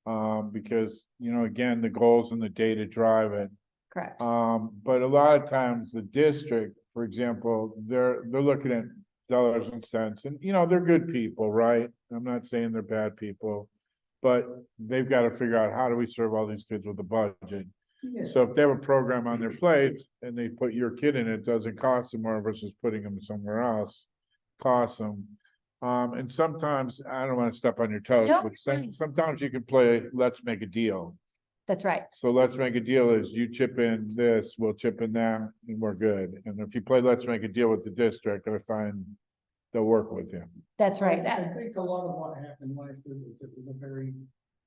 Because, you know, again, the goals and the data drive it. Correct. But a lot of times the district, for example, they're looking at dollars and cents, and they're good people, right? I'm not saying they're bad people. But they've got to figure out, how do we serve all these kids with a budget? Yeah. So if they have a program on their plate and they put your kid in, it doesn't cost them more versus putting them somewhere else, costs them. And sometimes, I don't want to step on your toes, No, but fine. sometimes you can play, let's make a deal. That's right. So let's make a deal is you chip in this, we'll chip in that, and we're good. And if you play, let's make a deal with the district, I find they'll work with you. That's right. I think a lot of what happened last year was it was a very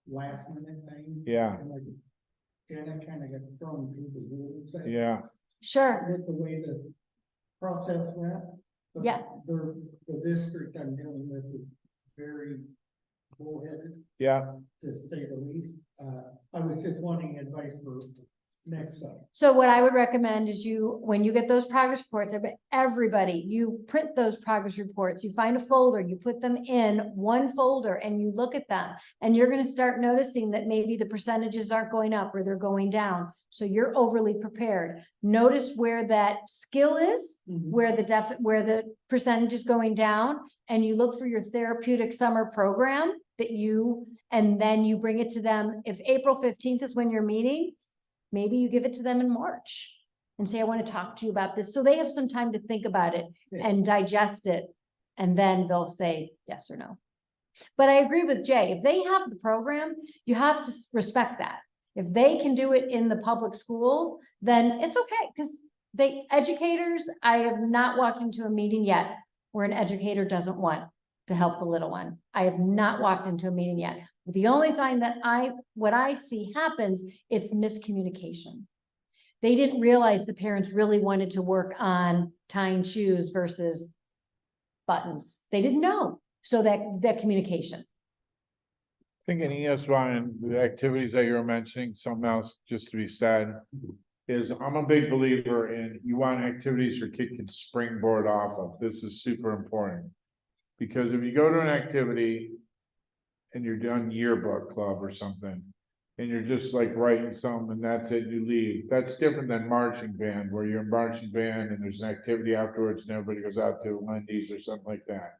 last minute thing. Yeah. And like, Jenna kind of got thrown through the rules. Yeah, Sure. With the way the process went. But Yeah. The district I'm dealing with is very bullheaded, yeah. to say the least. I was just wanting advice for next time. So what I would recommend is when you get those progress reports, everybody, you print those progress reports, you find a folder, you put them in one folder and you look at them. And you're gonna start noticing that maybe the percentages aren't going up or they're going down. So you're overly prepared. Notice where that skill is, where the percentage is going down, and you look for your therapeutic summer program and then you bring it to them. If April 15th is when you're meeting, maybe you give it to them in March and say, I want to talk to you about this. So they have some time to think about it and digest it. And then they'll say yes or no. But I agree with Jay. If they have the program, you have to respect that. If they can do it in the public school, then it's okay. Because educators, I have not walked into a meeting yet where an educator doesn't want to help the little one. I have not walked into a meeting yet. The only thing that what I see happens, it's miscommunication. They didn't realize the parents really wanted to work on tying shoes versus buttons. They didn't know. So that communication. I think in ESY and the activities that you're mentioning, something else just to be said is I'm a big believer in you want activities your kid can springboard off of. This is super important. Because if you go to an activity and you're done yearbook club or something, and you're just like writing something and that's it, you leave. That's different than marching band, where you're in marching band and there's an activity afterwards and everybody goes out to Wendy's or something like that.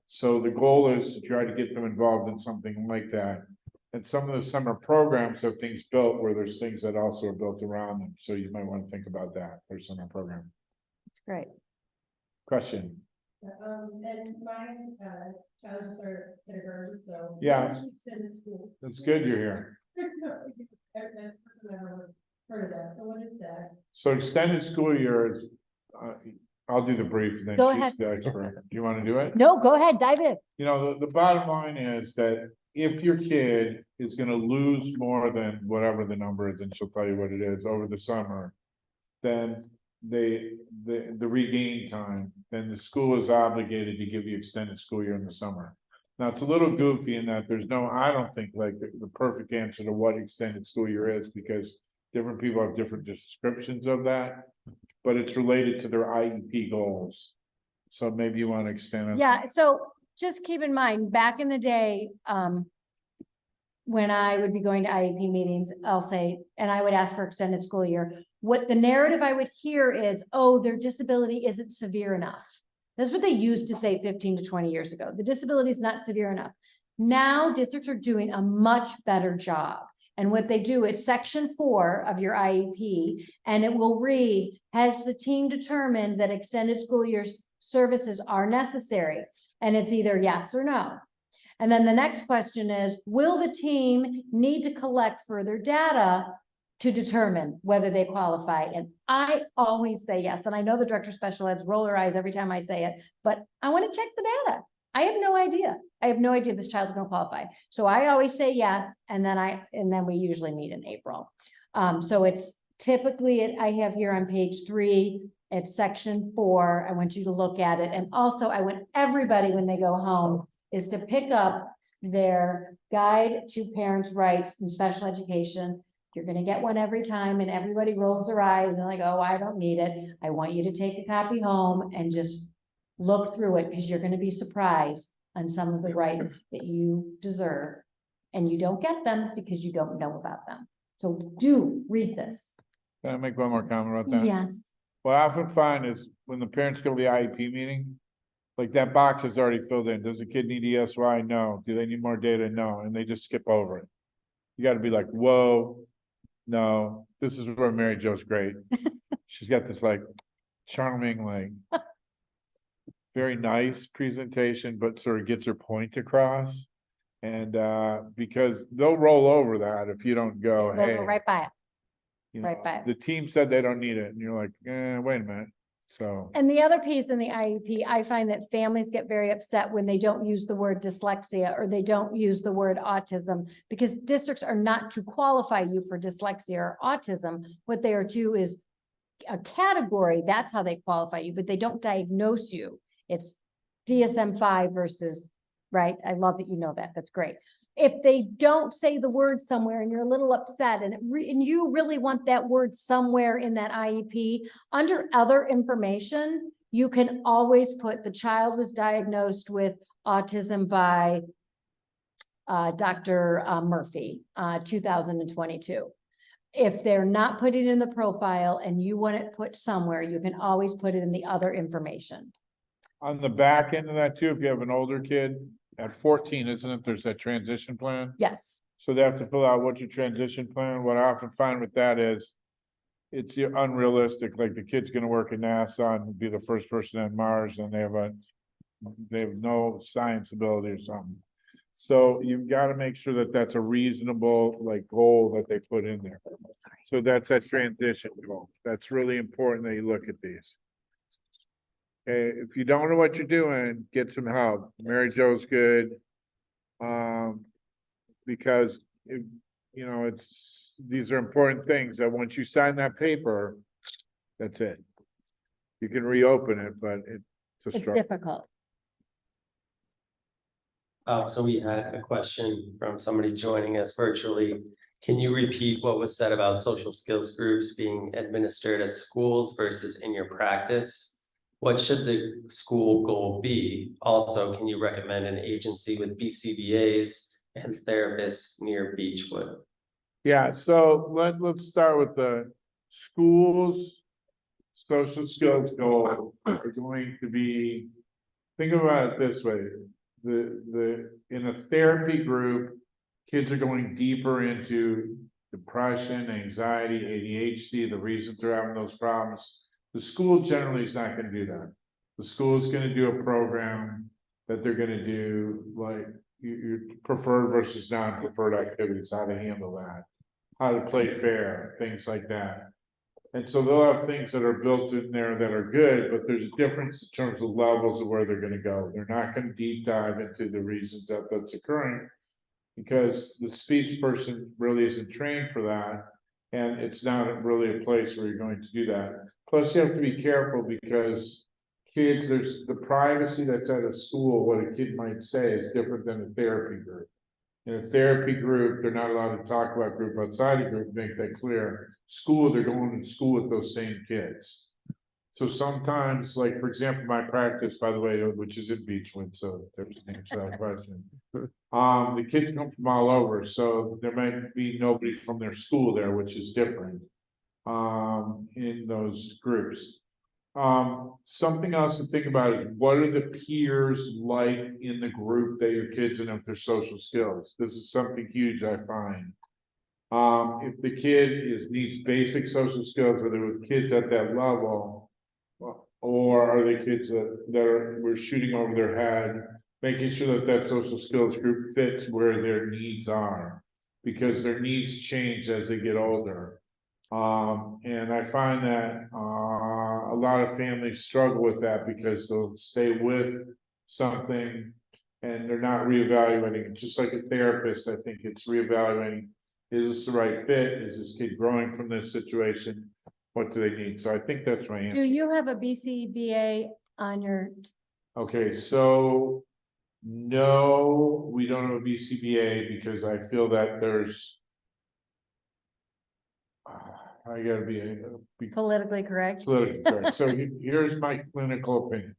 So the goal is to try to get them involved in something like that. And some of the summer programs have things built where there's things that also are built around them. So you might want to think about that for summer program. That's great. Question. And my, child just started kindergarten, so. Yeah. Extended school. That's good you're here. That's the first time I've ever heard of that, so what is that? So extended school year is, I'll do the brief and then Go she's ahead. the expert. Do you want to do it? No, go ahead, dive in. The bottom line is that if your kid is gonna lose more than whatever the number is, and she'll tell you what it is over the summer, then the regain time, then the school is obligated to give you extended school year in the summer. Now, it's a little goofy in that I don't think like the perfect answer to what extended school year is, because different people have different descriptions of that, but it's related to their IEP goals. So maybe you want to extend it. Yeah, so just keep in mind, back in the day, when I would be going to IEP meetings, I'll say, and I would ask for extended school year. What the narrative I would hear is, oh, their disability isn't severe enough. That's what they used to say 15 to 20 years ago. The disability is not severe enough. Now districts are doing a much better job. And what they do, it's section 4 of your IEP, and it will read, has the team determined that extended school year services are necessary? And it's either yes or no. And then the next question is, will the team need to collect further data to determine whether they qualify? And I always say yes. And I know the director of special eds roll their eyes every time I say it, but I want to check the data. I have no idea. I have no idea if this child's going to qualify. So I always say yes. And then we usually meet in April. So it's typically, I have here on page 3, it's section 4. I want you to look at it. And also I want everybody, when they go home, is to pick up their guide to parents' rights in special education. You're going to get one every time, and everybody rolls their eyes and like, oh, I don't need it. I want you to take a copy home and just look through it, because you're going to be surprised on some of the rights that you deserve, and you don't get them because you don't know about them. So do read this. Can I make one more comment about that? Yes. What I often find is when the parents go to the IEP meeting, like that box is already filled in. Does the kid need ESY? No. Do they need more data? No. And they just skip over it. You gotta be like, whoa, no, this is where Mary Jo's great. She's got this like charming, like very nice presentation, but sort of gets her point across. And because they'll roll over that if you don't go, They'll hey, go right by it. you right know, by it. the team said they don't need it, and you're like, wait a minute. So, And the other piece in the IEP, I find that families get very upset when they don't use the word dyslexia or they don't use the word autism, because districts are not to qualify you for dyslexia or autism. What they are to is a category, that's how they qualify you, but they don't diagnose you. It's DSM-5 versus, right? I love that you know that. That's great. If they don't say the word somewhere and you're a little upset and you really want that word somewhere in that IEP, under other information, you can always put the child was diagnosed with autism by Dr. Murphy, 2022. If they're not putting it in the profile and you want it put somewhere, you can always put it in the other information. on the back end of that too, if you have an older kid at 14, isn't it? There's that transition plan. Yes. So they have to fill out what's your transition plan. What I often find with that is it's unrealistic. Like the kid's gonna work at NASA and be the first person on Mars, and they have no science ability or something. So you've got to make sure that that's a reasonable like goal that they put in there. So that's that transition goal. That's really important that you look at these. Okay, if you don't know what you're doing, get some help. Mary Jo's good. Because you know, these are important things that once you sign that paper, that's it. You can reopen it, but it's a It's struggle. difficult. So we had a question from somebody joining us virtually. Can you repeat what was said about social skills groups being administered at schools versus in your practice? What should the school goal be? Also, can you recommend an agency with BCBAs and therapists near Beechwood? Yeah, so let's start with the schools. Social skills goals are going to be, think about it this way. In a therapy group, kids are going deeper into depression, anxiety, ADHD, the reasons they're having those problems. The school generally is not going to do that. The school is going to do a program that they're going to do like your preferred versus non-preferred activities, how to handle that, how to play fair, things like that. And so they'll have things that are built in there that are good, but there's a difference in terms of levels of where they're gonna go. They're not gonna deep dive into the reasons that that's occurring. Because the speech person really isn't trained for that. And it's not really a place where you're going to do that. Plus, you have to be careful because kids, there's the privacy that's at a school, what a kid might say is different than a therapy group. In a therapy group, they're not allowed to talk about group outside a group, make that clear. School, they're going to school with those same kids. So sometimes, like, for example, my practice, by the way, which is in Beechwood, so there's an answer to that question. The kids come from all over, so there might be nobody from their school there, which is different. In those groups. Something else to think about is what are the peers like in the group that your kids in with their social skills? This is something huge I find. If the kid needs basic social skills, whether with kids at that level, or are they kids we're shooting over their head, making sure that that social skills group fits where their needs are, because their needs change as they get older. And I find that a lot of families struggle with that because they'll stay with something and they're not reevaluating. Just like a therapist, I think it's reevaluating. Is this the right fit? Is this kid growing from this situation? What do they need? So I think that's my answer. Do you have a BCBA on your, Okay, so no, we don't have a BCBA because I feel that there's. I gotta be politically correct? politically correct. So here's my clinical opinion.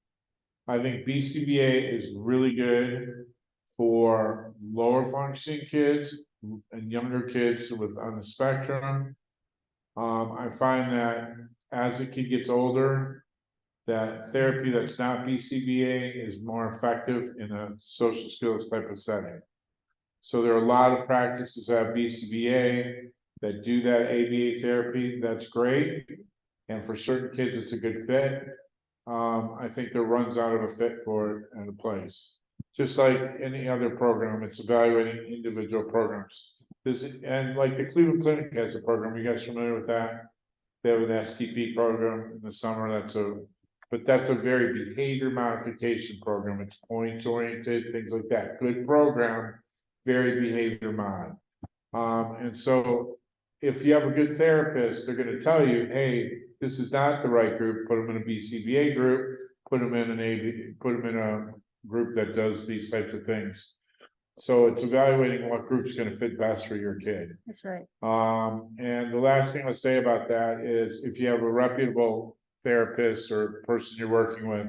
I think BCBA is really good for lower functioning kids and younger kids on the spectrum. I find that as the kid gets older, that therapy that's not BCBA is more effective in a social skills type of setting. So there are a lot of practices that have BCBA that do that ABA therapy, that's great. And for certain kids, it's a good fit. I think there runs out of a fit for it and a place. Just like any other program, it's evaluating individual programs. And like the Cleveland Clinic has a program, you guys familiar with that? They have an STP program in the summer, but that's a very behavior modification program, it's points oriented, things like that, good program, very behavior mod. And so if you have a good therapist, they're gonna tell you, hey, this is not the right group, put them in a BCBA group, put them in a group that does these types of things. So it's evaluating what group's gonna fit best for your kid. That's right. And the last thing I'll say about that is if you have a reputable therapist or person you're working with,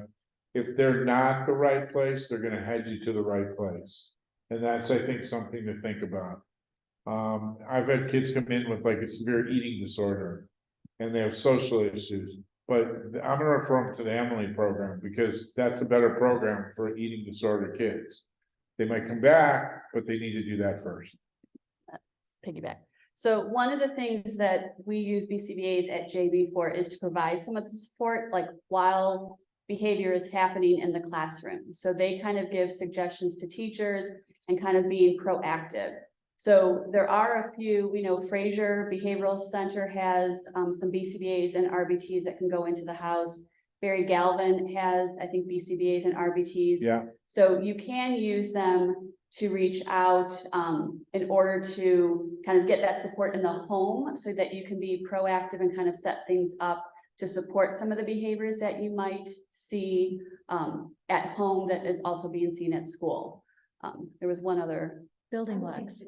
if they're not the right place, they're gonna head you to the right place. And that's, I think, something to think about. I've had kids come in with like a severe eating disorder and they have social issues, but I'm gonna refer them to the Emily program because that's a better program for eating disorder kids. They might come back, but they need to do that first. Piggyback. So one of the things that we use BCBAs at JB for is to provide some of the support, like while behavior is happening in the classroom. So they kind of give suggestions to teachers and kind of being proactive. So there are a few, we know Fraser Behavioral Center has some BCBAs and RBTs that can go into the house. Barry Galvin has, I think, BCBAs and RBTs. Yeah. So you can use them to reach out in order to kind of get that support in the home so that you can be proactive and kind of set things up to support some of the behaviors that you might see at home that is also being seen at school. There was one other. Building blocks.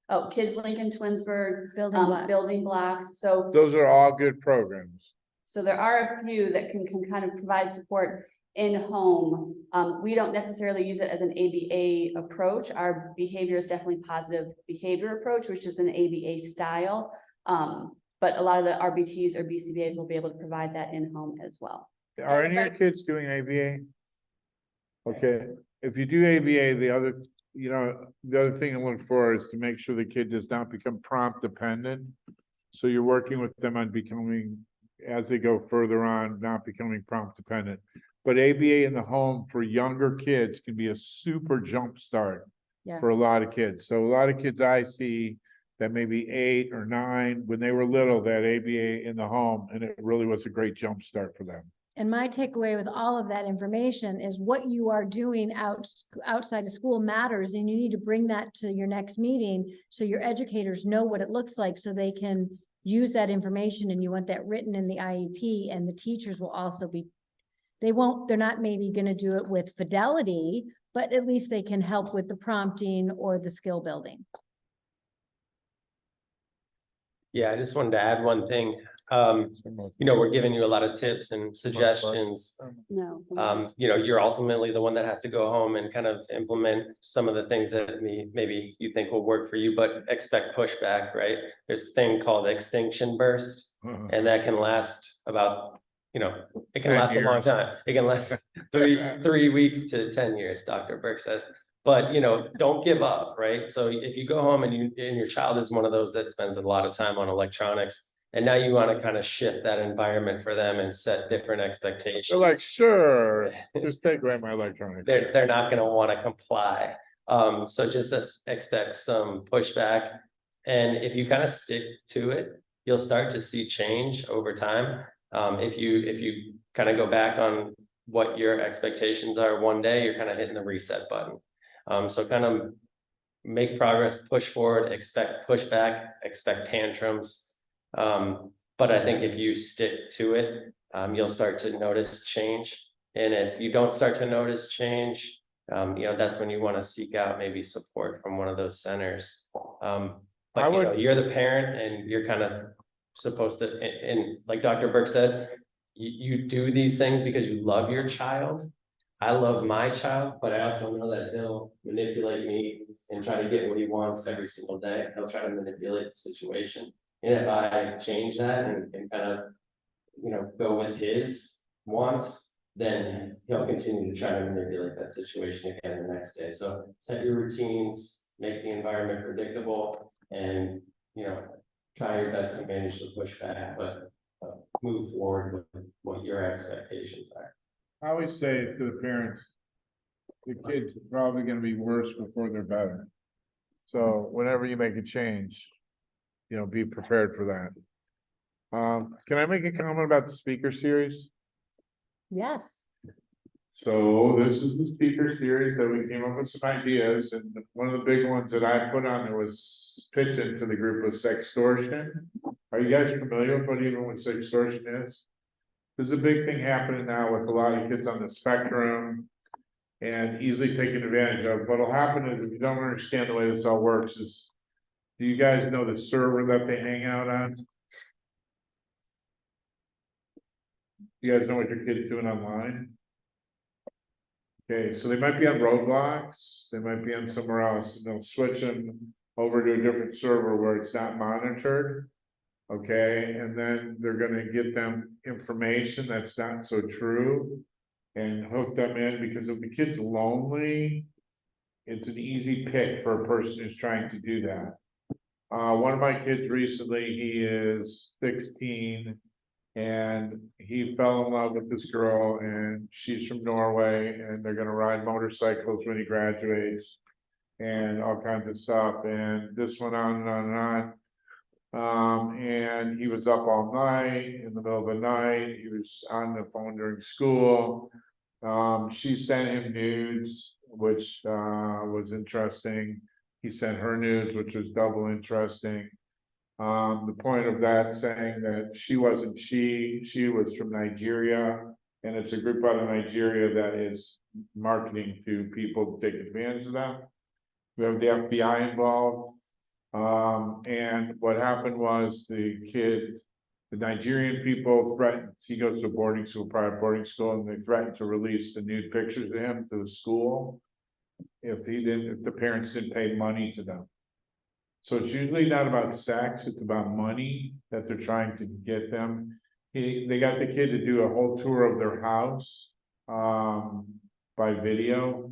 Oh, Kids Lincoln Twinsburg, Building blocks. building blocks. So Those are all good programs. there are a few that can kind of provide support in home. We don't necessarily use it as an ABA approach. Our behavior is definitely positive behavior approach, which is an ABA style. But a lot of the RBTs or BCBAs will be able to provide that in home as well. Are any of your kids doing ABA? Okay, if you do ABA, the other thing to look for is to make sure the kid does not become prompt dependent. So you're working with them on becoming, as they go further on, not becoming prompt dependent. But ABA in the home for younger kids can be a super jump start for a lot of kids. So a lot of kids I see that maybe 8 or 9, when they were little, that ABA in the home, and it really was a great jump start for them. And my takeaway with all of that information is what you are doing outside of school matters, and you need to bring that to your next meeting so your educators know what it looks like so they can use that information, and you want that written in the IEP, and the teachers will also be, they're not maybe going to do it with fidelity, but at least they can help with the prompting or the skill building. Yeah, I just wanted to add one thing. We're giving you a lot of tips and suggestions. No. You're ultimately the one that has to go home and kind of implement some of the things that maybe you think will work for you, but expect pushback, right? There's a thing called extinction burst, and that can last about, it can 10 last a long years. time. It can last 3 weeks to 10 years, Dr. Burke says. But, don't give up, right? So if you go home and your child is one of those that spends a lot of time on electronics, and now you want to kind of shift that environment for them and set different expectations. They're like, sure, just take away my electronics. They're not going to want to comply. So just expect some pushback. And if you kind of stick to it, you'll start to see change over time. If you kind of go back on what your expectations are one day, you're kind of hitting the reset button. So kind of make progress, push forward, expect pushback, expect tantrums. But I think if you stick to it, you'll start to notice change. And if you don't start to notice change, that's when you want to seek out maybe support from one of those centers. But you're the parent and you're kind of supposed to, and like Dr. Burke said, you do these things because you love your child. I love my child, but I also know that he'll manipulate me and try to get what he wants every single day. He'll try to manipulate the situation. And if I change that and kind of, go with his wants, then he'll continue to try to manipulate that situation again the next day. So set your routines, make the environment predictable, and, you know, try your best to manage the pushback, but move forward with what your expectations are. I always say to the parents, the kids are probably gonna be worse before they're better. So whenever you make a change, you know, be prepared for that. Can I make a comment about the speaker series? Yes. So this is the speaker series that we came up with some ideas, and one of the big ones that I put on there was pitching to the group was sextortion. Are you guys familiar with what sextortion is? There's a big thing happening now with a lot of kids on the spectrum and easily taken advantage of. What'll happen is, if you don't understand the way this all works, is, do you guys know the server that they hang out on? You guys know what your kid's doing online? Okay, so they might be on Roblox, they might be on somewhere else, and they'll switch them over to a different server where it's not monitored. Okay, and then they're gonna get them information that's not so true and hook them in, because if the kid's lonely, it's an easy pick for a person who's trying to do that. One of my kids recently, he is 16, and he fell in love with this girl, and she's from Norway, and they're gonna ride motorcycles when he graduates and all kinds of stuff, and this went on and on and on. And he was up all night, in the middle of the night, he was on the phone during school. She sent him nudes, which was interesting. He sent her nudes, which was double interesting. The point of that saying that she wasn't she was from Nigeria, and it's a group out of Nigeria that is marketing to people to take advantage of them. We have the FBI involved. And what happened was the Nigerian people threatened, he goes to a boarding school, private boarding school, and they threatened to release the nude pictures of him to the school if the parents didn't pay money to them. So it's usually not about sex, it's about money that they're trying to get them. They got the kid to do a whole tour of their house, by video.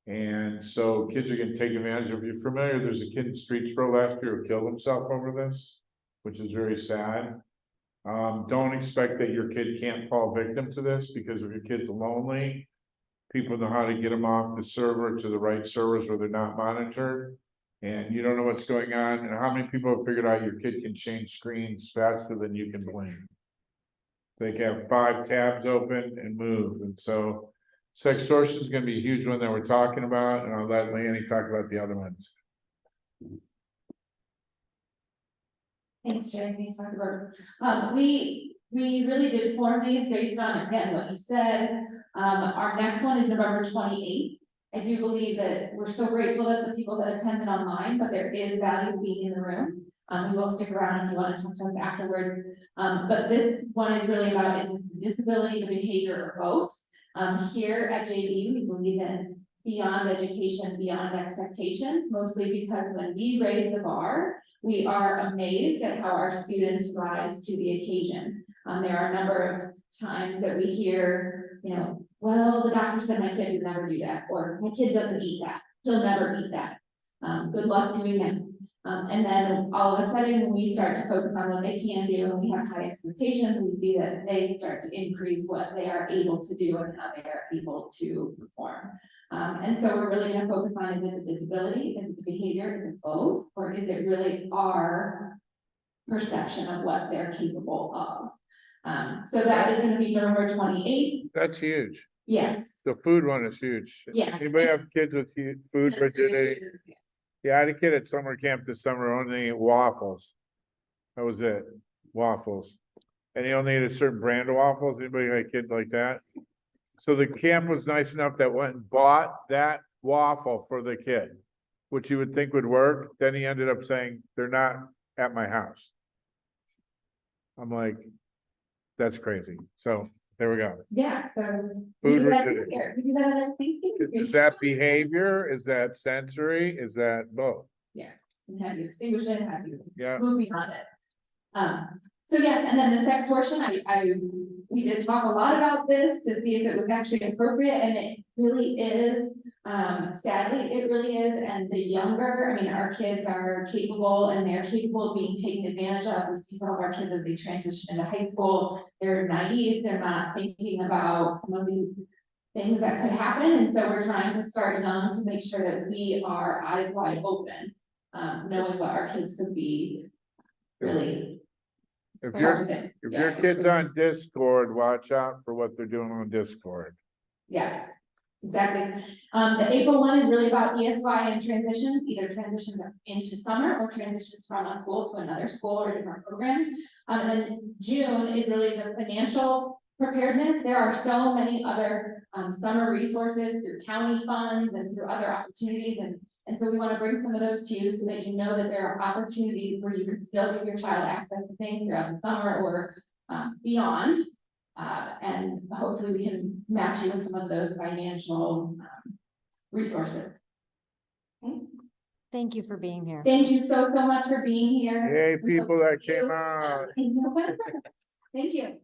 And so kids are gonna take advantage of. If you're familiar, there's a kid in Streetsboro last year who killed himself over this, which is very sad. Don't expect that your kid can't fall victim to this, because if your kid's lonely, people know how to get them off the server to the right servers where they're not monitored. And you don't know what's going on, and how many people have figured out your kid can change screens faster than you can blink? They can have 5 tabs open and move, and so sextortion is gonna be a huge one that we're talking about, and I'll let Lanny talk about the other ones. Thanks, Jay, thanks, Dr. Burke. We really did form these based on, again, what you said. Our next one is November 28th. I do believe that we're so grateful that the people that attended online, but there is value being in the room. We will stick around if you want to talk to us afterward. But this one is really about disability, the behavior, or both. Here at JV, we believe in beyond education, beyond expectations, mostly because when we raise the bar, we are amazed at how our students rise to the occasion. There are a number of times that we hear, you know, well, the doctor said my kid would never do that, or my kid doesn't eat that, he'll never eat that. Good luck doing it. And then all of a sudden, when we start to focus on what they can do, and we have high expectations, we see that they start to increase what they are able to do and how they are able to perform. And so we're really gonna focus on, is it the disability, is it the behavior, is it both, or is it really our perception of what they're capable of? So that is gonna be November 28th. That's huge. Yes. The food one is huge. Yeah. Anybody have kids with food rigidity? Yeah, I had a kid at summer camp this summer, only ate waffles. That was it, waffles. And he only ate a certain brand of waffles. Anybody had a kid like that? So the camp was nice enough that went and bought that waffle for the kid, which you would think would work. Then he ended up saying, they're not at my house. I'm like, that's crazy. So there we go. Yeah, so we Food do that rigidity. here. We do that at our Thanksgiving. Is that behavior? Is that sensory? Is that both? And have you extinguish it, have you Yeah. move beyond it. So yes, and then the sex portion, we did talk a lot about this to see if it was actually appropriate, and it really is. Sadly, it really is, and the younger, I mean, our kids are capable and they're capable of being taken advantage of. We see some of our kids as they transition into high school, they're naive, they're not thinking about some of these things that could happen, and so we're trying to start young to make sure that we are eyes wide open, knowing what our kids could be really. If your kid's on Discord, watch out for what they're doing on Discord. Yeah, exactly. The April one is really about ESY and transitions, either transitions into summer or transitions from a school to another school or a different program. And then June is really the financial preparedness. There are so many other summer resources through county funds and through other opportunities, and so we want to bring some of those to you so that you know that there are opportunities where you could still give your child access to things throughout the summer or beyond. And hopefully we can match you with some of those financial resources. Okay. Thank you for being here. Thank you so much for being here. Yay, We hope people to that see you, came out. in November. Thank you.